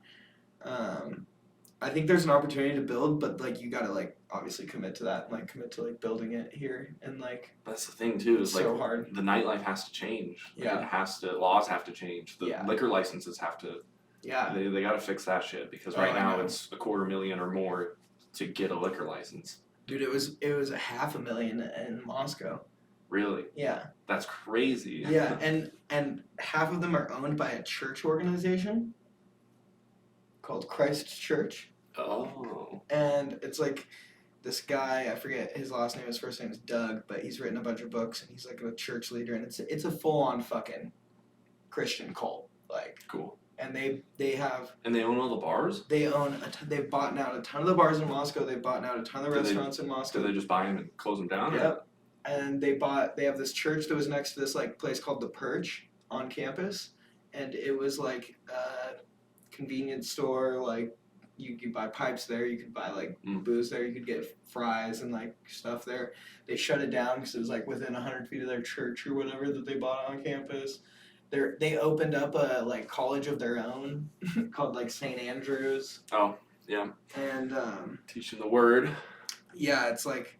Speaker 2: I think there's an opportunity to build, but like you got to like obviously commit to that, and like commit to like building it here, and like
Speaker 3: that's the thing too. Is like
Speaker 2: so hard.
Speaker 3: The nightlife has to change. Like,
Speaker 2: Yeah.
Speaker 3: it has to. Laws have to change. The liquor licenses have to.
Speaker 2: Yeah.
Speaker 3: They got to fix that shit because right now it's $250,000 or more to get a liquor license.
Speaker 2: Dude, it was $500,000 in Moscow.
Speaker 3: Really?
Speaker 2: Yeah.
Speaker 3: That's crazy.
Speaker 2: Yeah, and half of them are owned by a church organization called Christ Church.
Speaker 3: Oh.
Speaker 2: And it's like this guy, I forget his last name, his first name is Doug, but he's written a bunch of books and he's like a church leader, and it's a full on fucking Christian cult. Like
Speaker 3: Cool.
Speaker 2: And they have.
Speaker 3: And they own all the bars?
Speaker 2: They own they've bought out a ton of the bars in Moscow. They've bought out a ton of the restaurants in Moscow.
Speaker 3: Did they just buy them and close them down?
Speaker 2: Yep. And they have this church that was next to this like place called The Perch on campus, and it was like a convenience store. Like you could buy pipes there, you could buy like booze there, you could get fries and like stuff there. They shut it down because it was like within 100 feet of their church or whatever that they bought on campus. They opened up a like college of their own called like St. Andrews.
Speaker 3: Oh, yeah.
Speaker 2: And
Speaker 3: teaching the word.
Speaker 2: Yeah, it's like,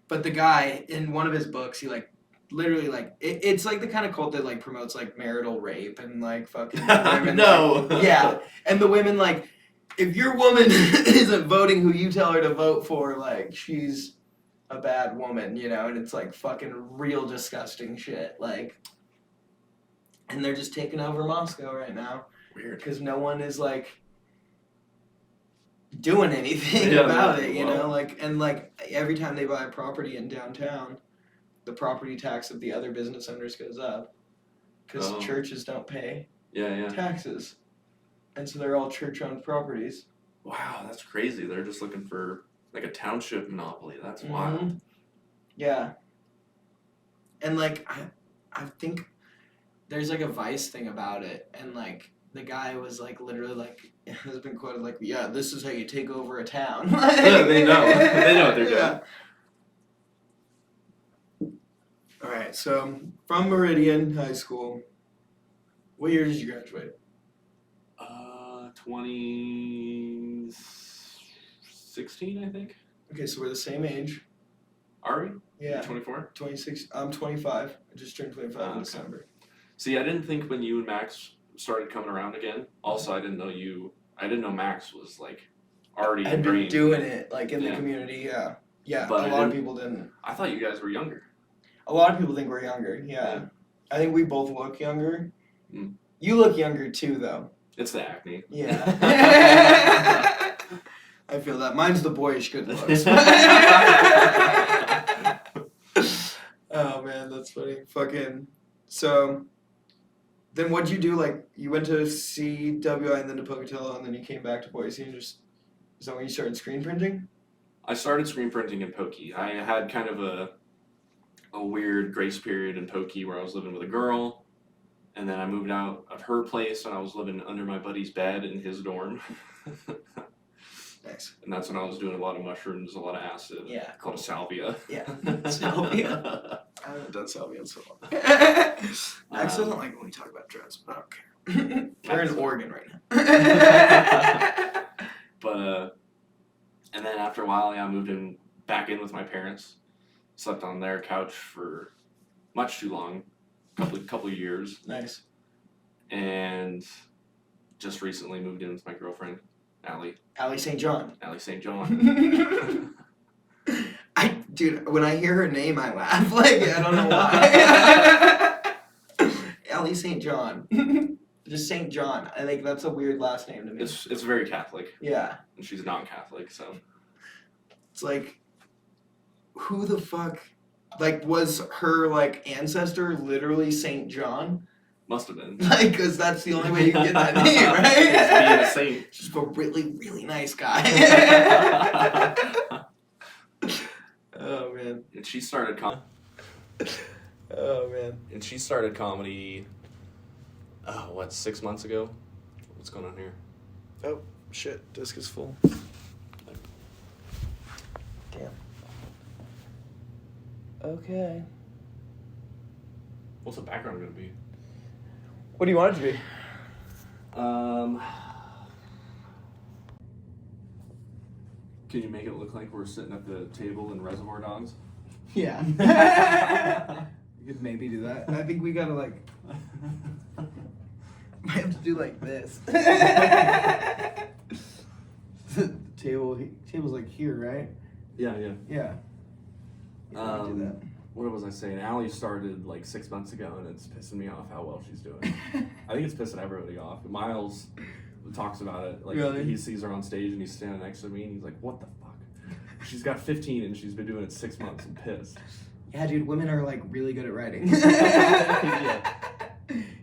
Speaker 2: but the guy in one of his books, he like literally like it's like the kind of cult that like promotes like marital rape and like fucking women.
Speaker 3: No.
Speaker 2: Like, yeah, and the women like, if your woman isn't voting who you tell her to vote for, like she's a bad woman, you know, and it's like fucking real disgusting shit, like. And they're just taking over Moscow right now.
Speaker 3: Weird.
Speaker 2: Because no one is, like, doing anything about it, you know? Like, and, like, every time they buy a property in downtown, the property tax of the other business owners goes up. Because churches don't pay taxes. And so they're all church-owned properties.
Speaker 3: Wow, that's crazy. They're just looking for, like, a township monopoly. That's wild.
Speaker 2: Yeah. And, like, I think... There's like a Vice thing about it, and like the guy was like literally like has been quoted like, yeah, this is how you take over a town.
Speaker 3: Yeah, they know what they're doing.
Speaker 2: All right, so from Meridian High School, what year did you graduate?
Speaker 3: 2016, I think.
Speaker 2: Okay, so we're the same age.
Speaker 3: Are we?
Speaker 2: Yeah.
Speaker 3: 24.
Speaker 2: 26. I'm 25. I just turned 25 in December.
Speaker 3: See, I didn't think when you and Max started coming around again. Also, I didn't know Max was like already
Speaker 2: I'd been doing it like in the community. Yeah. Yeah.
Speaker 3: But
Speaker 2: a lot of people didn't.
Speaker 3: I thought you guys were younger.
Speaker 2: A lot of people think we're younger. Yeah. I think we both look younger. You look younger too, though.
Speaker 3: It's the acne.
Speaker 2: Yeah. I feel that. Mine's the boyish good looks. Oh man, that's funny. Fucking. So, then what'd you do? Like, you went to CWI and then to Pocatello, and then you came back to Boise and just... Is that when you started screen printing?
Speaker 3: I started screen printing in Pokey. I had kind of a weird grace period in Pokey where I was living with a girl, and then I moved out of her place and I was living under my buddy's bed in his dorm.
Speaker 2: Nice.
Speaker 3: And that's when I was doing a lot of mushrooms, a lot of acid.
Speaker 2: Yeah.
Speaker 3: Called salvia.
Speaker 2: Yeah. Salvia. I haven't done salvia in so long. Max doesn't like when we talk about drugs, but I don't care. We're in Oregon right now.
Speaker 3: But and then after a while, I moved back in with my parents. Slept on their couch for much too long, couple of years,
Speaker 2: Nice.
Speaker 3: and just recently moved in with my girlfriend, Allie
Speaker 2: St. John.
Speaker 3: St. John.
Speaker 2: Dude, when I hear her name, I laugh. Like, I don't know why. Allie St. John. Just St. John. I think that's a weird last name to me.
Speaker 3: It's very Catholic.
Speaker 2: Yeah.
Speaker 3: And she's non-Catholic, so.
Speaker 2: It's like, who the fuck? Like, was her, like, ancestor literally St. John?
Speaker 3: Must have been.
Speaker 2: Like, because that's the only way you can get that name, right?
Speaker 3: It's being a saint.
Speaker 2: Just a really, really nice guy. Oh, man.
Speaker 3: And she started
Speaker 2: Oh, man.
Speaker 3: And she started comedy, 6 months ago? What's going on here?
Speaker 1: Oh, shit. Disc is full. Damn. Okay.
Speaker 3: What's the background going to be?
Speaker 1: What do you want it to be?
Speaker 3: Can you make it look like we're sitting at the table in Reservoir Dogs?
Speaker 2: Yeah. You could maybe do that. I think we gotta, like, might have to do like this. The table's like here, right?
Speaker 3: Yeah.
Speaker 2: Yeah. Yeah, we can do that.
Speaker 3: What was I saying? Allie started like 6 months ago, and it's pissing me off how well she's doing. I think it's pissing everybody off. Miles talks about it. Like,
Speaker 2: really?
Speaker 3: He sees her on stage, and he's standing next to me, and he's like, "What the fuck?" She's got 15, and she's been doing it 6 months. I'm pissed.
Speaker 2: Yeah, dude, women are like really good at writing.
Speaker 3: Yeah.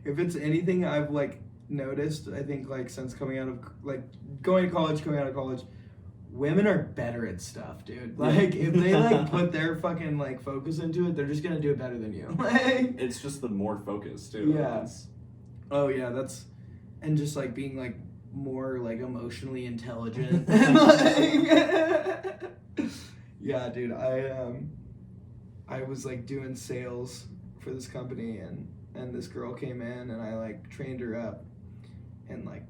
Speaker 2: If it's anything I've like noticed, I think like since coming out of like coming out of college, women are better at stuff, dude. Like if they like put their fucking like focus into it, they're just gonna do it better than you. Like,
Speaker 3: It's just the more focus too.
Speaker 2: Yeah. Oh yeah, and just like being like more like emotionally intelligent. Yeah, dude, I was like doing sales for this company and this girl came in and I like trained her up and like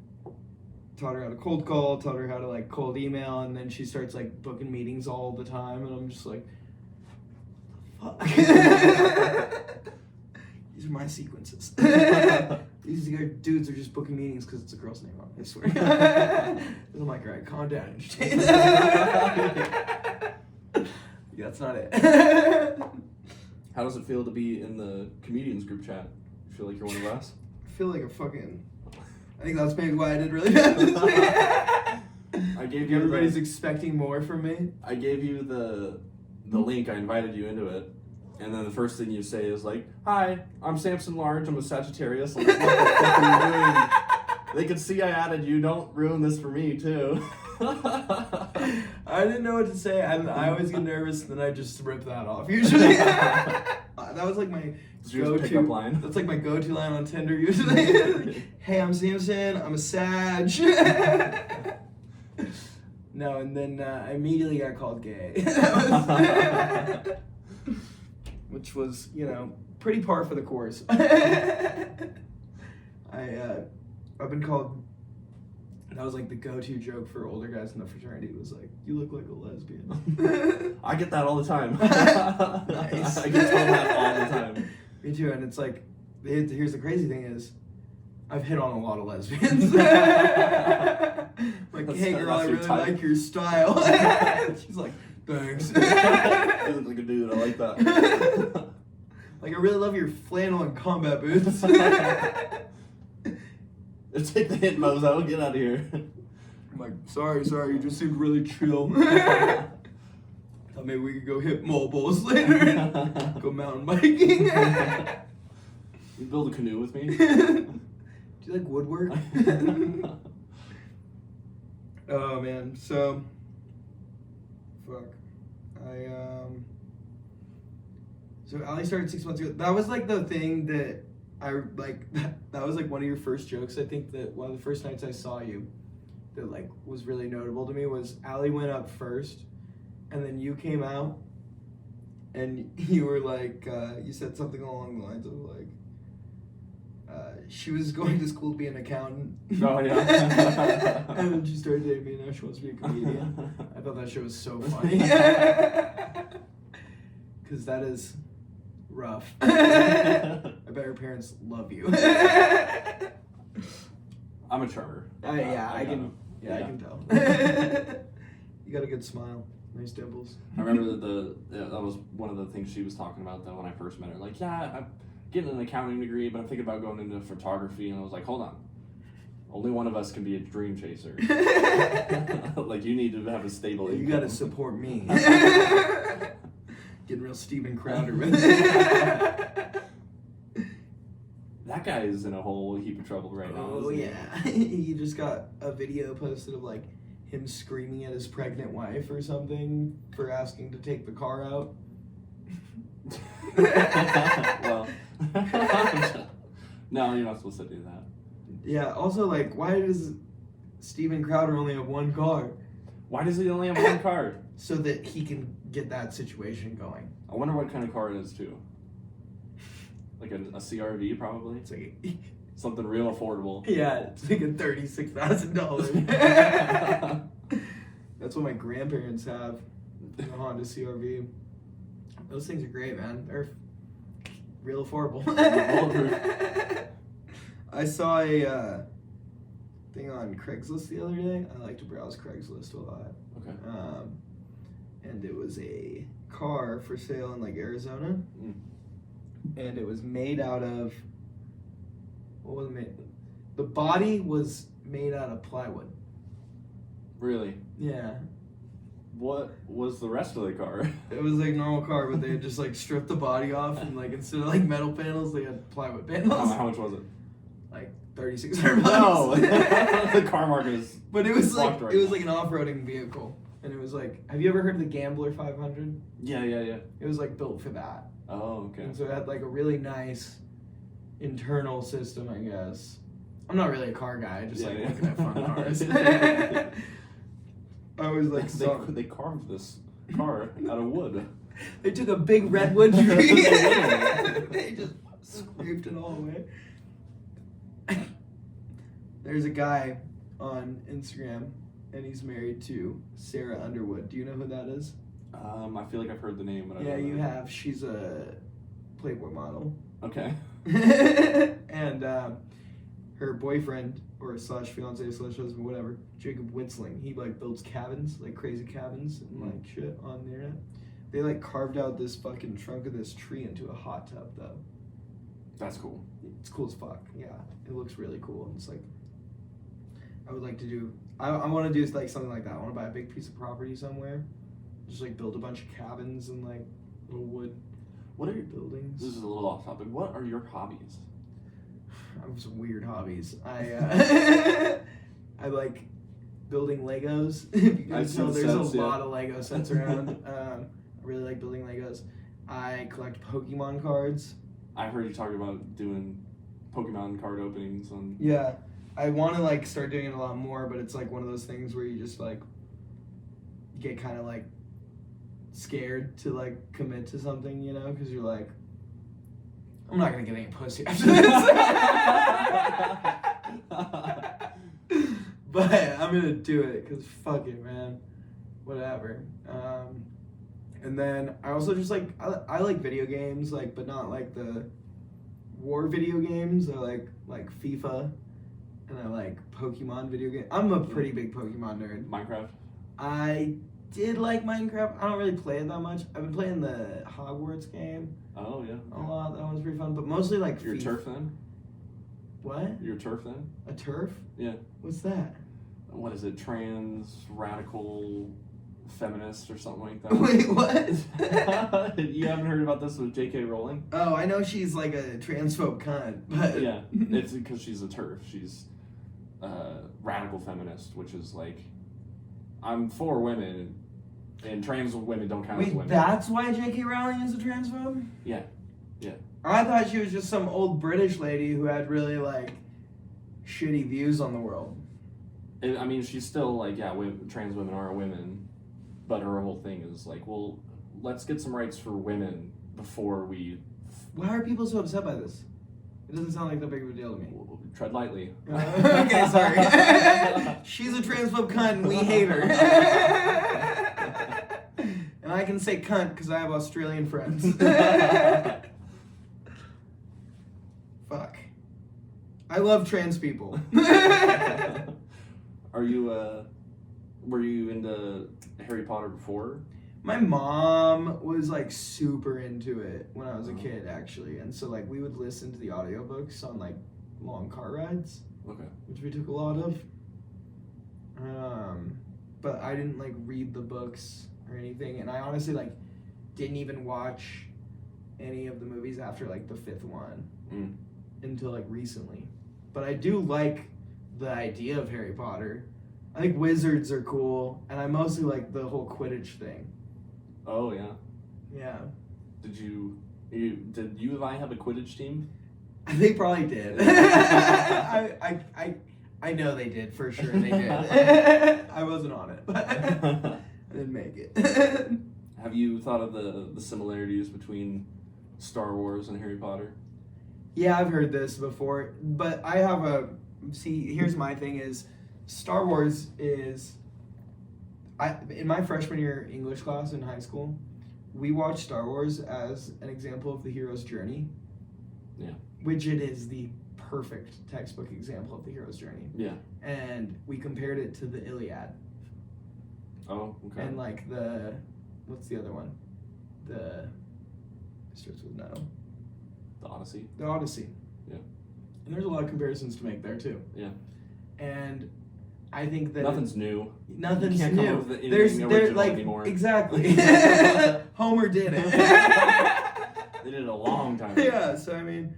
Speaker 2: taught her how to cold call, taught her how to like cold email, and then she starts like booking meetings all the time and I'm just like, fuck. These are my sequences. These dudes are just booking meetings because it's a girl's name on it, I swear. I'm like, alright, calm down. Yeah, that's not it.
Speaker 3: How does it feel to be in the comedians group chat? You feel like you're one of us?
Speaker 2: I feel like I think that's maybe why I did really bad.
Speaker 3: I gave you
Speaker 2: Everybody's expecting more from me.
Speaker 3: I gave you the link. I invited you into it, and then the first thing you say is like, "Hi, I'm Samson Large. I'm a Sagittarius." I'm like, what the fuck are you doing? They can see I added you. Don't ruin this for me too.
Speaker 2: I didn't know what to say. I always get nervous, and then I just rip that off. Usually, that was like my go-to
Speaker 3: pickup line.
Speaker 2: That's like my go-to line on Tinder. Usually, hey, I'm Samson. I'm a Sag. No, and then I immediately got called gay, which was pretty par for the course. I've been called. That was like the go-to joke for older guys in the fraternity was like, "You look like a lesbian."
Speaker 3: I get that all the time.
Speaker 2: Nice.
Speaker 3: I get told that all the time.
Speaker 2: Me too, and it's like, here's the crazy thing is, I've hit on a lot of lesbians. Like, hey girl, I really like your style. She's like, thanks.
Speaker 3: You look like a dude. I like that.
Speaker 2: Like, I really love your flannel and combat boots.
Speaker 3: Take the hit, Mozo. Get out of here.
Speaker 2: I'm like, sorry, you just seemed really chill. Thought maybe we could go hit mobiles later. Go mountain biking.
Speaker 3: You build a canoe with me?
Speaker 2: Do you like woodwork? Oh man, so fuck. So Allie started 6 months ago. That was like the thing that I like. That was like one of your first jokes. I think that one of the first nights I saw you, that like was really notable to me was Allie went up first, and then you came out, and you were like, you said something along the lines of She was going to school to be an accountant.
Speaker 3: Oh, yeah.
Speaker 2: And then she started dating me, and now she wants to be a comedian. I thought that shit was so funny. Because that is rough. I bet her parents love you.
Speaker 3: I'm a charmer.
Speaker 2: I can tell. You got a good smile. Nice dimples.
Speaker 3: I remember that was one of the things she was talking about though when I first met her. Like, yeah, I'm getting an accounting degree, but I'm thinking about going into photography. And I was like, hold on. Only one of us can be a dream chaser. Like, you need to have a stable income.
Speaker 2: You got to support me. Getting real Steven Crowder with it.
Speaker 3: That guy is in a whole heap of trouble right now.
Speaker 2: Oh, yeah. He just got a video posted of, like, him screaming at his pregnant wife or something for asking to take the car out.
Speaker 3: Well, no, you're not supposed to do that.
Speaker 2: Yeah, also, like, why does Steven Crowder only have one car?
Speaker 3: Why does he only have one car?
Speaker 2: So that he can get that situation going.
Speaker 3: I wonder what kind of car it is, too. Like a CRV, probably?
Speaker 2: It's like...
Speaker 3: Something real affordable.
Speaker 2: Yeah, it's like a $36,000. That's what my grandparents have. A Honda CRV. Those things are great, man. They're real affordable. I saw a thing on Craigslist the other day. I like to browse Craigslist a lot.
Speaker 3: Okay.
Speaker 2: And it was a car for sale in like Arizona.
Speaker 3: Mm.
Speaker 2: And it was made out of... What was it made? The body was made out of plywood.
Speaker 3: Really?
Speaker 2: Yeah.
Speaker 3: What was the rest of the car?
Speaker 2: It was like a normal car, but they had just like stripped the body off and like instead of like metal panels, they had plywood panels.
Speaker 3: How much was it?
Speaker 2: Like $3,600.
Speaker 3: No, the car market is.
Speaker 2: But it was like
Speaker 3: right
Speaker 2: it was
Speaker 3: now.
Speaker 2: like an off-roading vehicle, and it was like, have you ever heard of the Gambler 500?
Speaker 3: Yeah.
Speaker 2: It was like built for that.
Speaker 3: Oh, okay.
Speaker 2: And so it had like a really nice internal system, I guess. I'm not really a car guy. I just like looking at fun cars. I was like,
Speaker 3: they carved this car out of wood.
Speaker 2: They took a big redwood tree. They just scraped it all away. There's a guy on Instagram, and he's married to Sarah Underwood. Do you know who that is?
Speaker 3: I feel like I've heard the name, but I
Speaker 2: Yeah,
Speaker 3: don't know.
Speaker 2: you have. She's a Playboy model.
Speaker 3: Okay.
Speaker 2: And her boyfriend or slash fiance slash husband, whatever, Jacob Witzling, he like builds cabins, like crazy cabins and like shit on the internet. They like carved out this fucking trunk of this tree into a hot tub though.
Speaker 3: That's cool.
Speaker 2: It's cool as fuck. Yeah, it looks really cool. And it's like, I would like to do. I want to do like something like that. I want to buy a big piece of property somewhere, just like build a bunch of cabins and like little wood.
Speaker 3: What are your
Speaker 2: buildings?
Speaker 3: This is a little off topic. What are your hobbies?
Speaker 2: I have some weird hobbies. I I like building Legos. If you guys know, there's a lot of Lego sets around. I really like building Legos. I collect Pokemon cards.
Speaker 3: I've heard you talk about doing Pokemon card openings on.
Speaker 2: Yeah, I want to like start doing it a lot more, but it's like one of those things where you just like get kind of like scared to like commit to something, you know, because you're like, I'm not gonna get any pussy after this. But I'm gonna do it because fuck it, man. Whatever. And then I also just like I like video games, like, but not like the war video games. I like FIFA, and I like Pokemon video games. I'm a pretty big Pokemon nerd.
Speaker 3: Minecraft.
Speaker 2: I did like Minecraft. I don't really play it that much. I've been playing the Hogwarts game.
Speaker 3: Oh yeah.
Speaker 2: A lot. That one's pretty fun, but mostly like
Speaker 3: You're a
Speaker 2: FIFA.
Speaker 3: turf then?
Speaker 2: What?
Speaker 3: You're a turf then?
Speaker 2: A turf?
Speaker 3: Yeah.
Speaker 2: What's that?
Speaker 3: What is it? Trans radical feminist or something like that?
Speaker 2: Wait, what?
Speaker 3: You haven't heard about this with J.K. Rowling?
Speaker 2: Oh, I know she's like a transphobe cunt, but
Speaker 3: Yeah, it's because she's a turf. She's radical feminist, which is like, I'm for women, and trans women don't count as
Speaker 2: Wait,
Speaker 3: women.
Speaker 2: that's why J.K. Rowling is a transphobe?
Speaker 3: Yeah.
Speaker 2: I thought she was just some old British lady who had really like shitty views on the world.
Speaker 3: I mean, she's still like, yeah, trans women are women, but her whole thing is like, well, let's get some rights for women before we.
Speaker 2: Why are people so upset by this? It doesn't sound like that big of a deal to me.
Speaker 3: Tread lightly.
Speaker 2: Okay, sorry. She's a transphobe cunt and we hate her. And I can say cunt because I have Australian friends. Fuck. I love trans people.
Speaker 3: Are you, were you into Harry Potter before?
Speaker 2: My mom was like super into it when I was a kid, actually. And so like we would listen to the audiobooks on like long car rides.
Speaker 3: Okay.
Speaker 2: Which we took a lot of. But I didn't like read the books or anything, and I honestly like didn't even watch any of the movies after like the 5th one until like recently. But I do like the idea of Harry Potter. I think wizards are cool, and I mostly like the whole Quidditch thing.
Speaker 3: Oh yeah.
Speaker 2: Yeah.
Speaker 3: Did you and I have a Quidditch team?
Speaker 2: They probably did. I know they did, for sure they did. I wasn't on it, but I didn't make it.
Speaker 3: Have you thought of the similarities between Star Wars and Harry Potter?
Speaker 2: Yeah, I've heard this before, but I have here's my thing is, Star Wars is, in my freshman year English class in high school, we watched Star Wars as an example of the hero's journey.
Speaker 3: Yeah.
Speaker 2: Which it is the perfect textbook example of the hero's journey.
Speaker 3: Yeah.
Speaker 2: And we compared it to the Iliad.
Speaker 3: Oh, okay.
Speaker 2: And like what's the other one? It starts with no.
Speaker 3: The Odyssey.
Speaker 2: The Odyssey.
Speaker 3: Yeah.
Speaker 2: And there's a lot of comparisons to make there too.
Speaker 3: Yeah.
Speaker 2: And I think that
Speaker 3: nothing's new.
Speaker 2: Nothing's
Speaker 3: you can't
Speaker 2: new.
Speaker 3: Come up with anything original
Speaker 2: like
Speaker 3: anymore.
Speaker 2: Exactly. Homer did it.
Speaker 3: They did it a long time ago.
Speaker 2: Yeah, so I mean,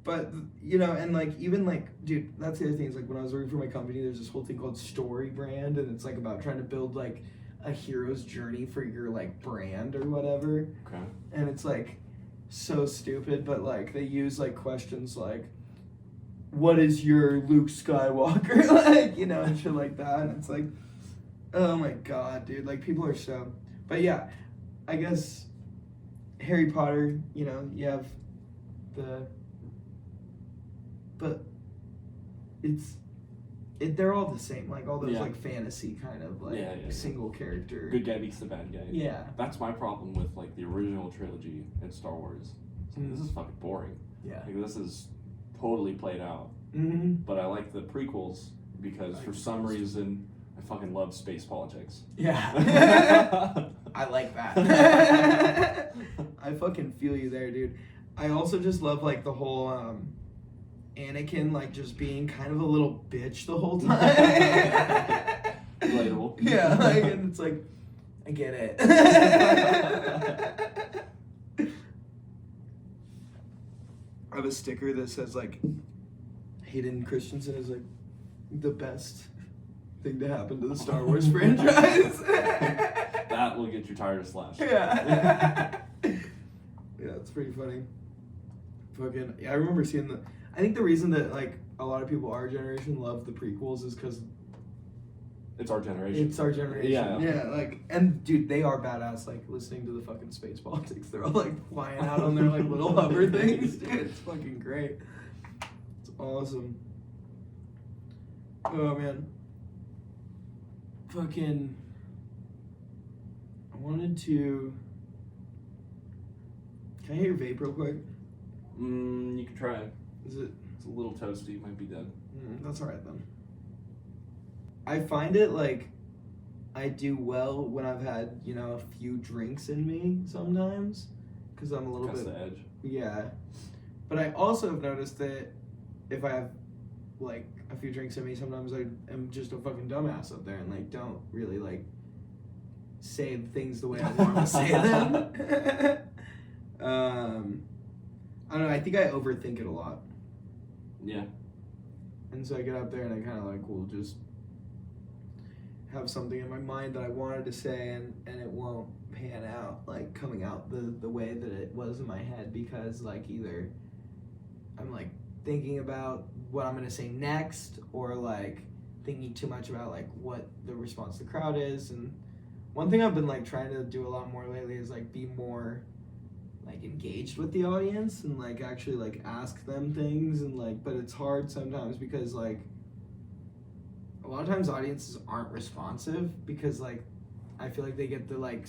Speaker 2: but you know, and like even like, dude, that's the other thing is like when I was working for my company, there's this whole thing called Story Brand, and it's like about trying to build like a hero's journey for your like brand or whatever.
Speaker 3: Okay.
Speaker 2: And it's like so stupid, but like they use like questions like, what is your Luke Skywalker? Like, you know, and shit like that. And it's like, oh my god, dude. Like, people are so... But yeah, I guess Harry Potter, you know, you have but they're all the same. Like, all those, like, fantasy kind of, like, single character.
Speaker 3: Good guy beats the bad guy.
Speaker 2: Yeah.
Speaker 3: That's my problem with, like, the original trilogy in Star Wars. This is fucking boring.
Speaker 2: Yeah.
Speaker 3: Like, this is totally played out.
Speaker 2: Mm-hmm.
Speaker 3: But I like the prequels because for some reason I fucking love space politics.
Speaker 2: Yeah. I like that. I fucking feel you there, dude. I also just love like the whole Anakin like just being kind of a little bitch the whole time.
Speaker 3: Relatable.
Speaker 2: Yeah, like, and it's like, I get it. I have a sticker that says like, Hayden Christensen is like the best thing to happen to the Star Wars franchise.
Speaker 3: That will get you tired of Slash.
Speaker 2: Yeah. Yeah, it's pretty funny. Fucking, yeah, I remember seeing I think the reason that like a lot of people our generation love the prequels is because
Speaker 3: it's our generation.
Speaker 2: It's our generation. Yeah, like, and dude, they are badass. Like listening to the fucking space politics, they're all like flying out on their like little hover things. Dude, it's fucking great. It's awesome. Oh man. Fucking. I wanted to. Can I hear your vape real quick?
Speaker 3: You can try.
Speaker 2: Is it?
Speaker 3: It's a little toasty. Might be dead.
Speaker 2: That's alright then. I find it like I do well when I've had, you know, a few drinks in me sometimes, because I'm a little bit.
Speaker 3: The edge.
Speaker 2: Yeah, but I also have noticed that if I have like a few drinks in me, sometimes I am just a fucking dumbass up there and like don't really like say things the way I want to say them. I don't know. I think I overthink it a lot.
Speaker 3: Yeah.
Speaker 2: And so I get up there and I kind of like will just have something in my mind that I wanted to say and it won't pan out, like coming out the way that it was in my head, because like either I'm like thinking about what I'm gonna say next, or like thinking too much about like what the response to the crowd is. And one thing I've been like trying to do a lot more lately is like be more like engaged with the audience and like actually like ask them things and like, but it's hard sometimes because like a lot of times audiences aren't responsive because like I feel like they get the like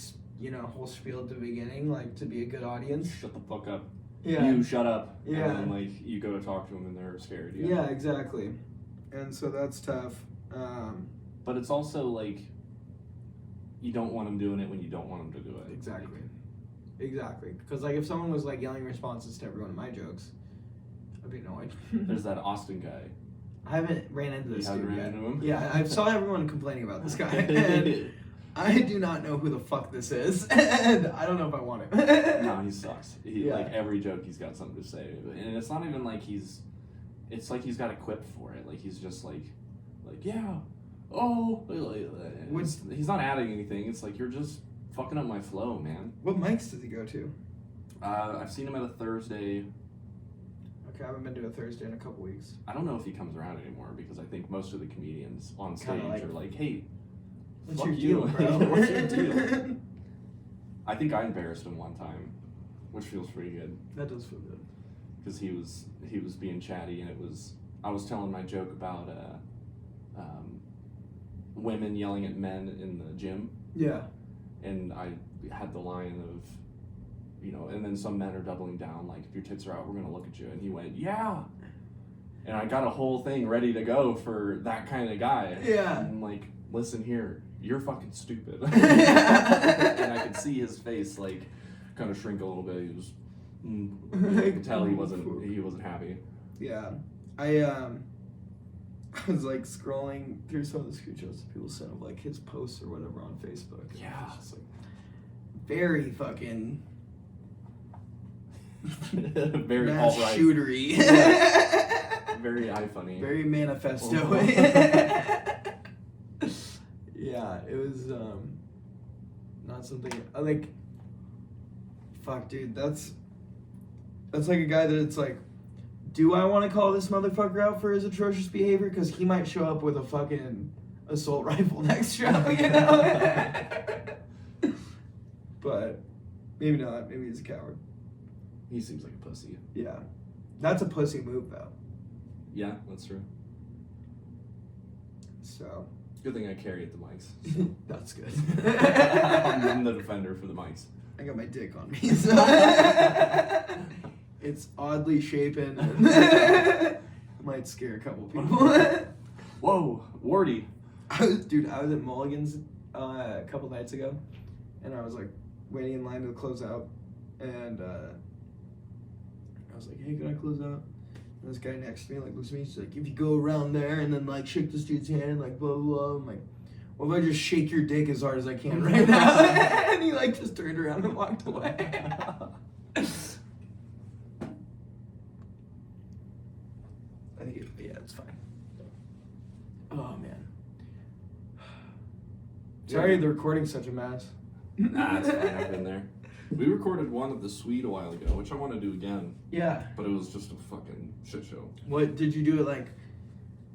Speaker 2: whole spiel at the beginning like to be a good audience.
Speaker 3: Shut the fuck up.
Speaker 2: Yeah.
Speaker 3: You shut up.
Speaker 2: Yeah.
Speaker 3: And then like you go to talk to them and they're scared.
Speaker 2: Yeah, exactly. And so that's tough.
Speaker 3: But it's also like you don't want them doing it when you don't want them to do it.
Speaker 2: Exactly. Exactly. Because like if someone was like yelling responses to every one of my jokes, I'd be annoyed.
Speaker 3: There's that Austin guy.
Speaker 2: I haven't ran into this dude yet.
Speaker 3: Into him?
Speaker 2: Yeah, I saw everyone complaining about this guy, and I do not know who the fuck this is, and I don't know if I want him.
Speaker 3: No, he sucks. Like every joke, he's got something to say, and it's not even like it's like he's got a quip for it. Like he's just like yeah, oh, he's not adding anything. It's like you're just fucking up my flow, man.
Speaker 2: What mics does he go to?
Speaker 3: I've seen him at a Thursday.
Speaker 2: Okay, I haven't been to a Thursday in a couple weeks.
Speaker 3: I don't know if he comes around anymore because I think most of the comedians on stage are like, hey,
Speaker 2: what's
Speaker 3: fuck
Speaker 2: your
Speaker 3: you,
Speaker 2: deal, bro?
Speaker 3: What's your deal? I think I embarrassed him one time, which feels pretty good.
Speaker 2: That does feel good.
Speaker 3: Because he was being chatty, and I was telling my joke about women yelling at men in the gym.
Speaker 2: Yeah.
Speaker 3: And I had the line of, and then some men are doubling down, like, if your tits are out, we're going to look at you. And he went, yeah. And I got a whole thing ready to go for that kind of guy.
Speaker 2: Yeah.
Speaker 3: And I'm like, listen here, you're fucking stupid. And I could see his face, like, kind of shrink a little bit. He was, I could tell he wasn't happy.
Speaker 2: Yeah. I was, like, scrolling through some of the screenshots that people sent of, like, his posts or whatever on Facebook.
Speaker 3: Yeah.
Speaker 2: It's just, like, very fucking...
Speaker 3: very
Speaker 2: mass
Speaker 3: alt-right.
Speaker 2: shootery.
Speaker 3: Yeah. Very iFunny.
Speaker 2: Very manifesto. Yeah, it was not something like. Fuck, dude, that's like a guy that it's like, do I want to call this motherfucker out for his atrocious behavior? Because he might show up with a fucking assault rifle next show, But maybe not. Maybe he's a coward.
Speaker 3: He seems like a pussy.
Speaker 2: Yeah, that's a pussy move though.
Speaker 3: Yeah, that's true.
Speaker 2: So.
Speaker 3: Good thing I carry at the mics.
Speaker 2: That's good.
Speaker 3: I'm the defender for the mics.
Speaker 2: I got my dick on me, so it's oddly shapen. Might scare a couple people.
Speaker 3: Whoa, Wardy.
Speaker 2: I was at Mulligan's a couple nights ago, and I was like waiting in line to close out, and I was like, "Hey, can I close out?" And this guy next to me like looks at me. He's like, "If you go around there and then like shake this dude's hand, like blah blah blah." I'm like, "What if I just shake your dick as hard as I can right now?" And he like just turned around and walked away. I think it's fine. Oh man. Sorry, the recording's such a mess.
Speaker 3: Nah, it's fine. I've been there. We recorded one of the Swede a while ago, which I want to do again.
Speaker 2: Yeah.
Speaker 3: But it was just a fucking shit show.
Speaker 2: What did you do it like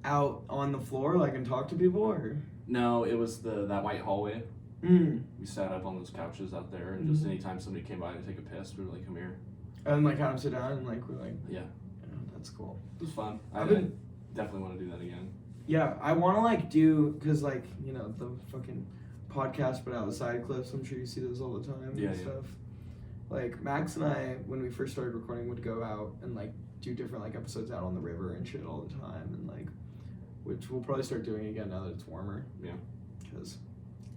Speaker 2: out on the floor, like and talk to people, or?
Speaker 3: No, it was that white hallway.
Speaker 2: Mm.
Speaker 3: We sat up on those couches out there, and just anytime somebody came by to take a piss, we were like, "Come here."
Speaker 2: And like have them sit down and like we're like.
Speaker 3: Yeah.
Speaker 2: Oh, that's cool.
Speaker 3: It was fun. I definitely want to do that again.
Speaker 2: Yeah, I want to like do because like the fucking podcast, but outside clips. I'm sure you see those all the time and stuff. Like Max and I, when we first started recording, would go out and like do different like episodes out on the river and shit all the time, and like, which we'll probably start doing again now that it's warmer.
Speaker 3: Yeah.
Speaker 2: Because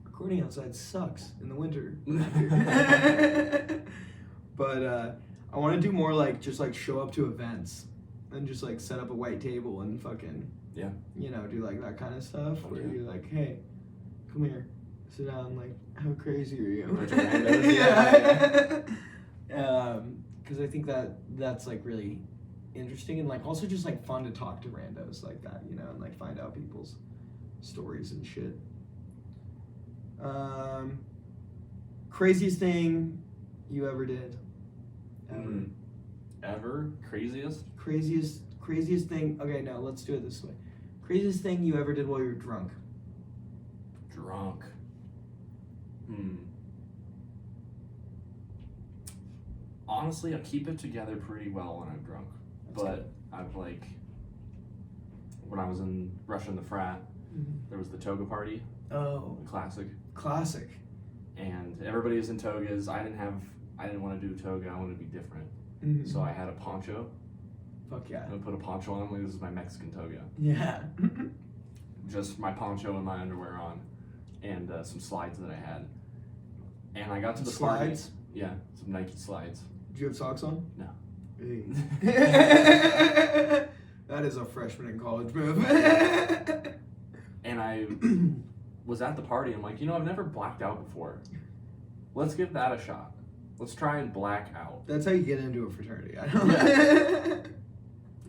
Speaker 2: recording outside sucks in the winter. But I want to do more like just like show up to events and just like set up a white table and fucking do like that kind of stuff where you're like, hey, come here. Sit down, like, how crazy are you? Because I think that's like really interesting and like also just like fun to talk to randos like that, and like find out people's stories and shit. Craziest thing you ever did?
Speaker 3: Ever? Craziest?
Speaker 2: Craziest thing. Okay, no, let's do it this way. Craziest thing you ever did while you were drunk?
Speaker 3: honestly, I keep it together pretty well when I'm drunk. But I've like, when I was in Russia in the frat, there was the toga party.
Speaker 2: Oh.
Speaker 3: Classic. And everybody was in togas. I didn't want to do toga. I wanted to be different. So I had a poncho.
Speaker 2: Fuck yeah.
Speaker 3: I put a poncho on. Like, this is my Mexican toga.
Speaker 2: Yeah.
Speaker 3: Just my poncho and my underwear on, and some slides that I had. And I got to the
Speaker 2: slides.
Speaker 3: Party. Yeah, some Nike slides.
Speaker 2: Did you have socks on?
Speaker 3: No.
Speaker 2: Hey. That is a freshman in college move.
Speaker 3: And I was at the party. I'm like, I've never blacked out before. Let's give that a shot. Let's try and black out.
Speaker 2: That's how you get into a fraternity. I know.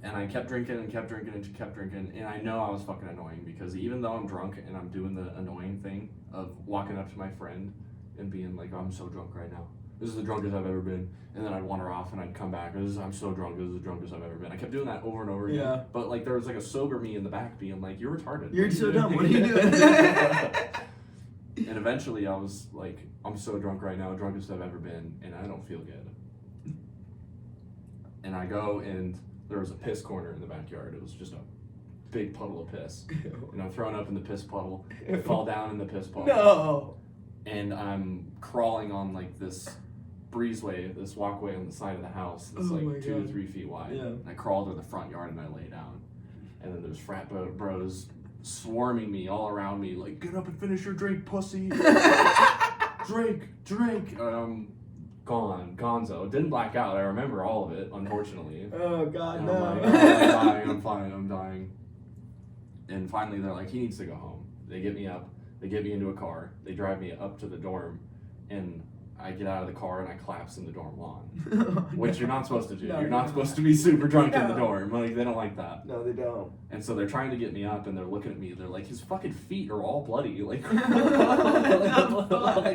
Speaker 3: And I kept drinking and kept drinking and kept drinking. And I know I was fucking annoying because even though I'm drunk and I'm doing the annoying thing of walking up to my friend and being like, oh, I'm so drunk right now. This is the drunkest I've ever been. And then I'd wander off and I'd come back. I'm so drunk. This is the drunkest I've ever been. I kept doing that over and over again.
Speaker 2: Yeah.
Speaker 3: But like there was like a sober me in the back being like, you're retarded.
Speaker 2: You're so dumb. What are you doing?
Speaker 3: And eventually I was like, I'm so drunk right now, drunkest I've ever been, and I don't feel good. And I go and there was a piss corner in the backyard. It was just a big puddle of piss. And I'm thrown up in the piss puddle. I fall down in the piss puddle.
Speaker 2: No.
Speaker 3: And I'm crawling on like this breezeway, this walkway on the side of the house that's like 2 to 3 feet wide.
Speaker 2: Yeah.
Speaker 3: And I crawl to the front yard and I lay down. And then there's frat bros swarming me all around me, like, get up and finish your drink, pussy. Drink. Gonzo. Didn't black out. I remember all of it, unfortunately.
Speaker 2: Oh, God,
Speaker 3: And
Speaker 2: no.
Speaker 3: I'm like, oh, I'm dying. And finally, they're like, he needs to go home. They get me up. They get me into a car. They drive me up to the dorm. And I get out of the car and I collapse in the dorm lawn. Which you're not supposed to do.
Speaker 2: No,
Speaker 3: you're not supposed to be super drunk in the dorm. Like, they don't like that.
Speaker 2: No, they don't.
Speaker 3: And so they're trying to get me up and they're looking at me. They're like, his fucking feet are all bloody. Like, like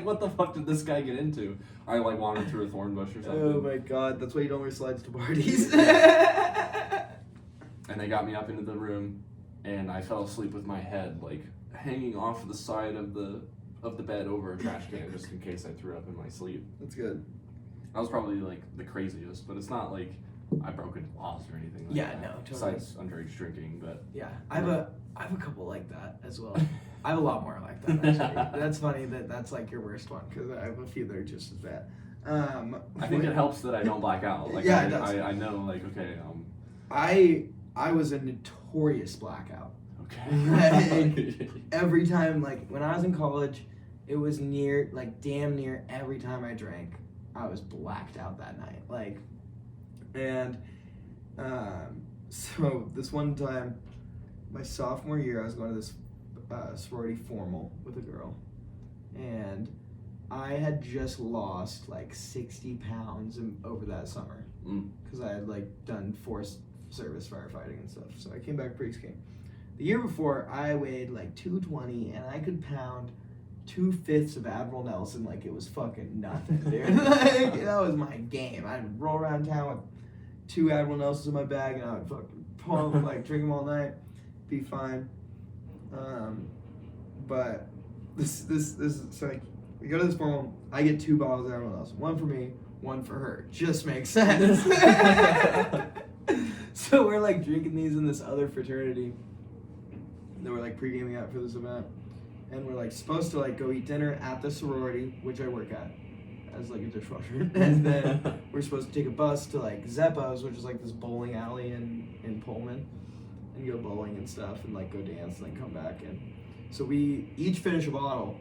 Speaker 3: what the fuck did this guy get into? I like wandered through a thorn bush or something.
Speaker 2: Oh my God, that's why you don't wear slides to parties.
Speaker 3: And they got me up into the room and I fell asleep with my head like hanging off the side of the bed over a trash can just in case I threw up in my sleep.
Speaker 2: That's good.
Speaker 3: That was probably like the craziest, but it's not like I broke into laws or anything like
Speaker 2: Yeah,
Speaker 3: that.
Speaker 2: no, totally.
Speaker 3: Besides underage drinking, but
Speaker 2: Yeah, I have a couple like that as well. I have a lot more like that actually. That's funny that's like your worst one because I have a few that are just as bad.
Speaker 3: I think it helps that I don't black out. Like
Speaker 2: Yeah, it does.
Speaker 3: I know like okay,
Speaker 2: I was a notorious blackout.
Speaker 3: okay.
Speaker 2: Every time, like when I was in college, it was damn near every time I drank, I was blacked out that night. Like, and so this one time, my sophomore year, I was going to this sorority formal with a girl, and I had just lost like 60 pounds over that summer because I had like done forced service firefighting and stuff. So I came back pretty skinny. The year before, I weighed like 220 and I could pound 2/5 of Admiral Nelson like it was fucking nothing, dude. Like, that was my game. I'd roll around town with 2 Admiral Nelsons in my bag and I would fucking pump, like drink them all night, be fine. But this is so like we go to this formal. I get 2 bottles of Admiral Nelson, one for me, one for her. Just makes sense. So we're like drinking these in this other fraternity. They were like pre-gaming out for this event, and we're like supposed to like go eat dinner at the sorority, which I work at as like a dishwasher, and then we're supposed to take a bus to like Zeppo's, which is like this bowling alley in Pullman, and go bowling and stuff, and like go dance and then come back. And so we each finish a bottle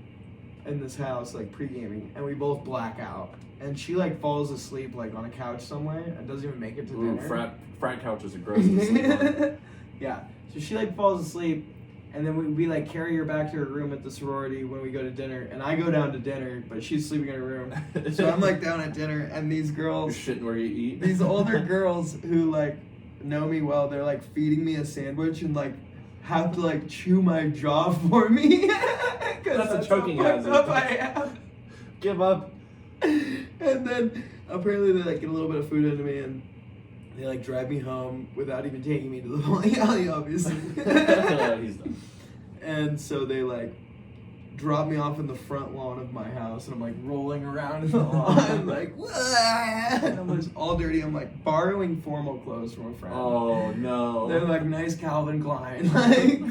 Speaker 2: in this house like pre-gaming, and we both black out. And she like falls asleep like on a couch somewhere and doesn't even make it to dinner.
Speaker 3: Frat couches are gross to sleep on.
Speaker 2: Yeah, so she like falls asleep. And then we like carry her back to her room at the sorority when we go to dinner. And I go down to dinner, but she's sleeping in her room. So I'm like down at dinner, and these girls,
Speaker 3: You're shitting where you eat.
Speaker 2: these older girls who like know me well, they're like feeding me a sandwich and like have to like chew my jaw for me.
Speaker 3: That's a choking
Speaker 2: how fucked
Speaker 3: hazard.
Speaker 2: up I am.
Speaker 3: Give up.
Speaker 2: And then apparently they like get a little bit of food into me and they like drive me home without even taking me to the bowling alley, obviously.
Speaker 3: He's done.
Speaker 2: And so they like drop me off in the front lawn of my house, and I'm like rolling around in the lawn, like, "Wah!" And I'm just all dirty. I'm like borrowing formal clothes from a friend.
Speaker 3: Oh no.
Speaker 2: They're like nice Calvin Klein, like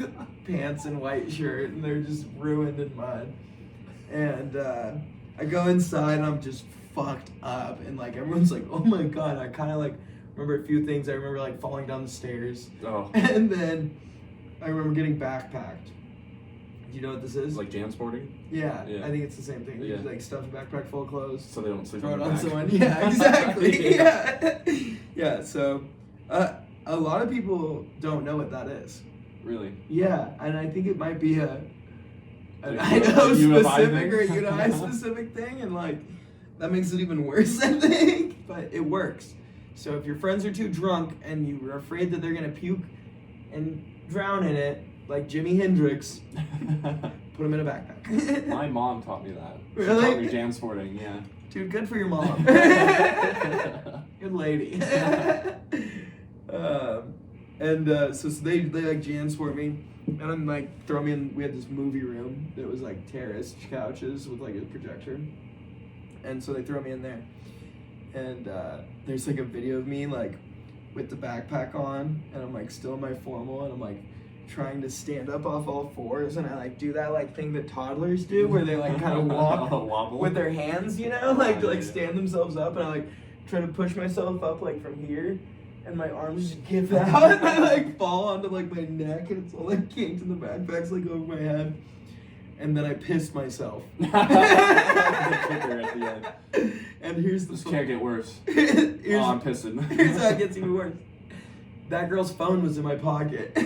Speaker 2: pants and white shirt, and they're just ruined in mud. And I go inside, and I'm just fucked up, and like everyone's like, "Oh my god!" I kind of like remember a few things. I remember like falling down the stairs, and then I remember getting backpacked. Do you know what this is?
Speaker 3: Like jam sporting?
Speaker 2: Yeah, I think it's the same thing. You
Speaker 3: Yeah.
Speaker 2: just like stuff a backpack full of clothes.
Speaker 3: So they don't sleep
Speaker 2: Throw
Speaker 3: on
Speaker 2: it
Speaker 3: your
Speaker 2: on
Speaker 3: back.
Speaker 2: someone. Yeah, exactly.
Speaker 3: Yeah.
Speaker 2: Yeah, so a lot of people don't know what that is.
Speaker 3: Really?
Speaker 2: Yeah, and I think it might be an
Speaker 3: Like
Speaker 2: Idaho
Speaker 3: a UFI
Speaker 2: specific
Speaker 3: thing?
Speaker 2: or a UNI specific thing, and like that makes it even worse, I think. But it works. So if your friends are too drunk and you're afraid that they're gonna puke and drown in it, like Jimi Hendrix, put them in a backpack.
Speaker 3: My mom taught me that.
Speaker 2: Really?
Speaker 3: She taught me jam sporting, yeah.
Speaker 2: Dude, good for your mom. Good lady. So they like jam sport me, and then like throw me in. We had this movie room that was like terraced couches with like a projector, and so they throw me in there, and there's like a video of me like with the backpack on, and I'm like still in my formal, and I'm like trying to stand up off all fours, and I like do that like thing that toddlers do where they like kind of walk
Speaker 3: Wobble.
Speaker 2: with their hands, you know, like to like stand themselves up, and I like try to push myself up like from here, and my arms just give out, and I like fall onto like my neck, and it's all like kinked, and the backpack's like over my head, and then I pissed myself.
Speaker 3: The kicker at the end.
Speaker 2: And here's the
Speaker 3: This can't get worse.
Speaker 2: here's,
Speaker 3: I'm pissing.
Speaker 2: here's how it gets even worse. That girl's phone was in my pocket. And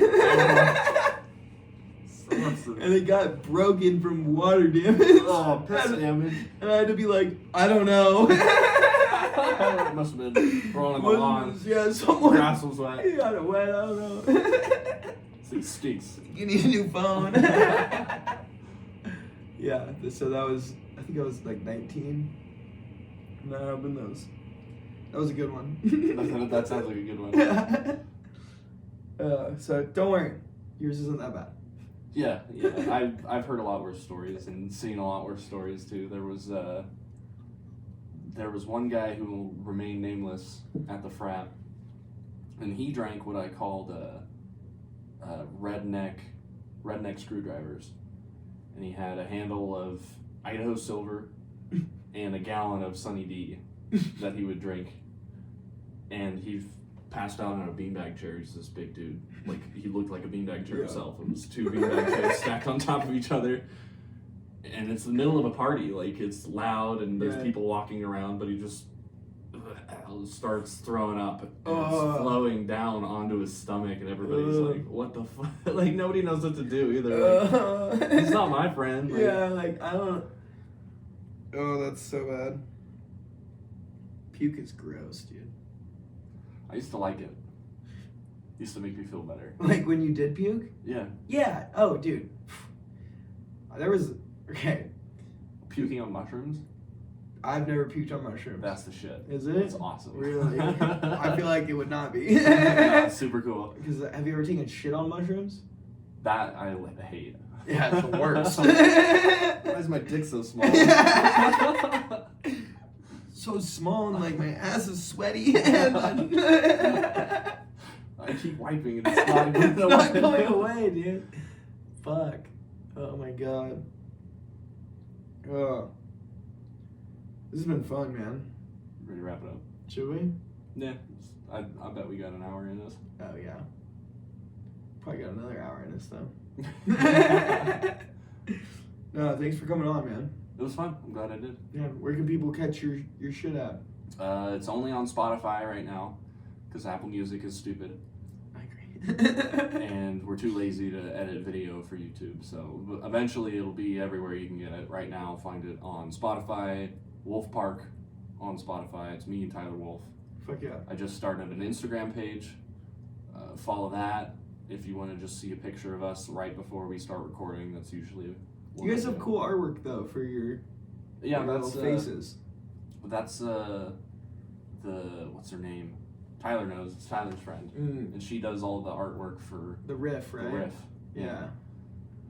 Speaker 2: it got broken from water damage.
Speaker 3: Oh, piss damage.
Speaker 2: And I had to be like, I don't know.
Speaker 3: It must have been rolling on the lawn.
Speaker 2: Yeah, someone
Speaker 3: Grass was wet.
Speaker 2: got it wet, I don't know.
Speaker 3: It stinks.
Speaker 2: You need a new phone. Yeah, so that was, I think I was like 19. No, but that was a good one.
Speaker 3: That sounds like a good one.
Speaker 2: So don't worry, yours isn't that bad.
Speaker 3: Yeah. I've heard a lot worse stories and seen a lot worse stories too. There was one guy who will remain nameless at the frat, and he drank what I called redneck screwdrivers, and he had a handle of Idaho Silver and a gallon of Sunny D that he would drink, and he passed out on a beanbag chair. He's this big dude. Like, he looked like a beanbag chair himself. It was two beanbag chairs stacked on top of each other. And it's the middle of a party. Like, it's loud and there's people walking around, but he just starts throwing up. And it's flowing down onto his stomach, and everybody's like, what the fuck? Like, nobody knows what to do either. Like, he's not my friend. Like,
Speaker 2: Yeah, like, I don't... Oh, that's so bad. Puke is gross, dude.
Speaker 3: I used to like it. Used to make me feel better.
Speaker 2: Like when you did puke?
Speaker 3: Yeah.
Speaker 2: Yeah. Oh, dude. There was... Okay.
Speaker 3: Puking on mushrooms?
Speaker 2: I've never puked on mushrooms.
Speaker 3: That's the shit.
Speaker 2: Is it?
Speaker 3: It's awesome.
Speaker 2: Really? I feel like it would not be.
Speaker 3: Yeah, it's super cool.
Speaker 2: Because have you ever taken shit on mushrooms?
Speaker 3: That I hate.
Speaker 2: Yeah, it's the worst.
Speaker 3: Why is my dick so small?
Speaker 2: So small, and like my ass is sweaty. And
Speaker 3: I keep wiping and it's not
Speaker 2: it's not going away, dude. Fuck. Oh my god. Oh. This has been fun, man.
Speaker 3: Ready to wrap it up?
Speaker 2: Should we?
Speaker 3: Yeah. I bet we got an hour in this.
Speaker 2: Oh yeah. Probably got another hour in this though. No, thanks for coming on, man.
Speaker 3: It was fun. I'm glad I did.
Speaker 2: Yeah, where can people catch your shit at?
Speaker 3: It's only on Spotify right now because Apple Music is stupid.
Speaker 2: I agree.
Speaker 3: And we're too lazy to edit video for YouTube. So eventually it'll be everywhere you can get it. Right now, find it on Spotify, Wolf Park on Spotify. It's me and Tyler Wolf.
Speaker 2: Fuck yeah.
Speaker 3: I just started an Instagram page. Follow that if you want to just see a picture of us right before we start recording. That's usually what
Speaker 2: You guys
Speaker 3: I
Speaker 2: have
Speaker 3: do.
Speaker 2: cool artwork though for your
Speaker 3: That's
Speaker 2: little faces.
Speaker 3: That's the what's her name? Tyler knows. It's Tyler's friend, and she does all the artwork for
Speaker 2: The riff, right?
Speaker 3: the riff.
Speaker 2: Yeah.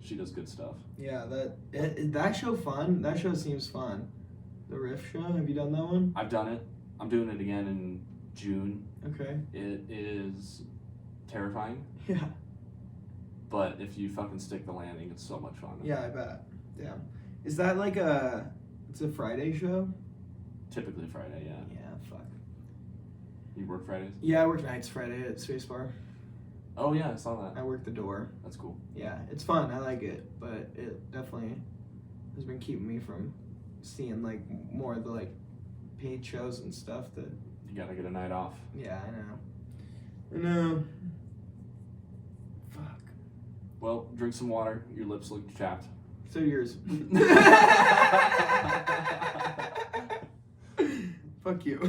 Speaker 3: She does good stuff.
Speaker 2: Yeah, that show fun. That show seems fun. The Riff Show. Have you done that one?
Speaker 3: I've done it. I'm doing it again in June.
Speaker 2: Okay.
Speaker 3: It is terrifying,
Speaker 2: Yeah.
Speaker 3: but if you fucking stick the landing, it's so much fun.
Speaker 2: Yeah, I bet. Yeah. Is that it's a Friday show?
Speaker 3: Typically Friday, yeah.
Speaker 2: Yeah, fuck.
Speaker 3: You work Fridays?
Speaker 2: Yeah, I work nights Friday at Spacebar.
Speaker 3: Oh yeah, I saw that.
Speaker 2: I work the door.
Speaker 3: That's cool.
Speaker 2: Yeah, it's fun. I like it, but it definitely has been keeping me from seeing like more of the like paid shows and stuff that.
Speaker 3: You gotta get a night off.
Speaker 2: Yeah, I know. Fuck.
Speaker 3: Well, drink some water. Your lips look chapped.
Speaker 2: So yours. Fuck you.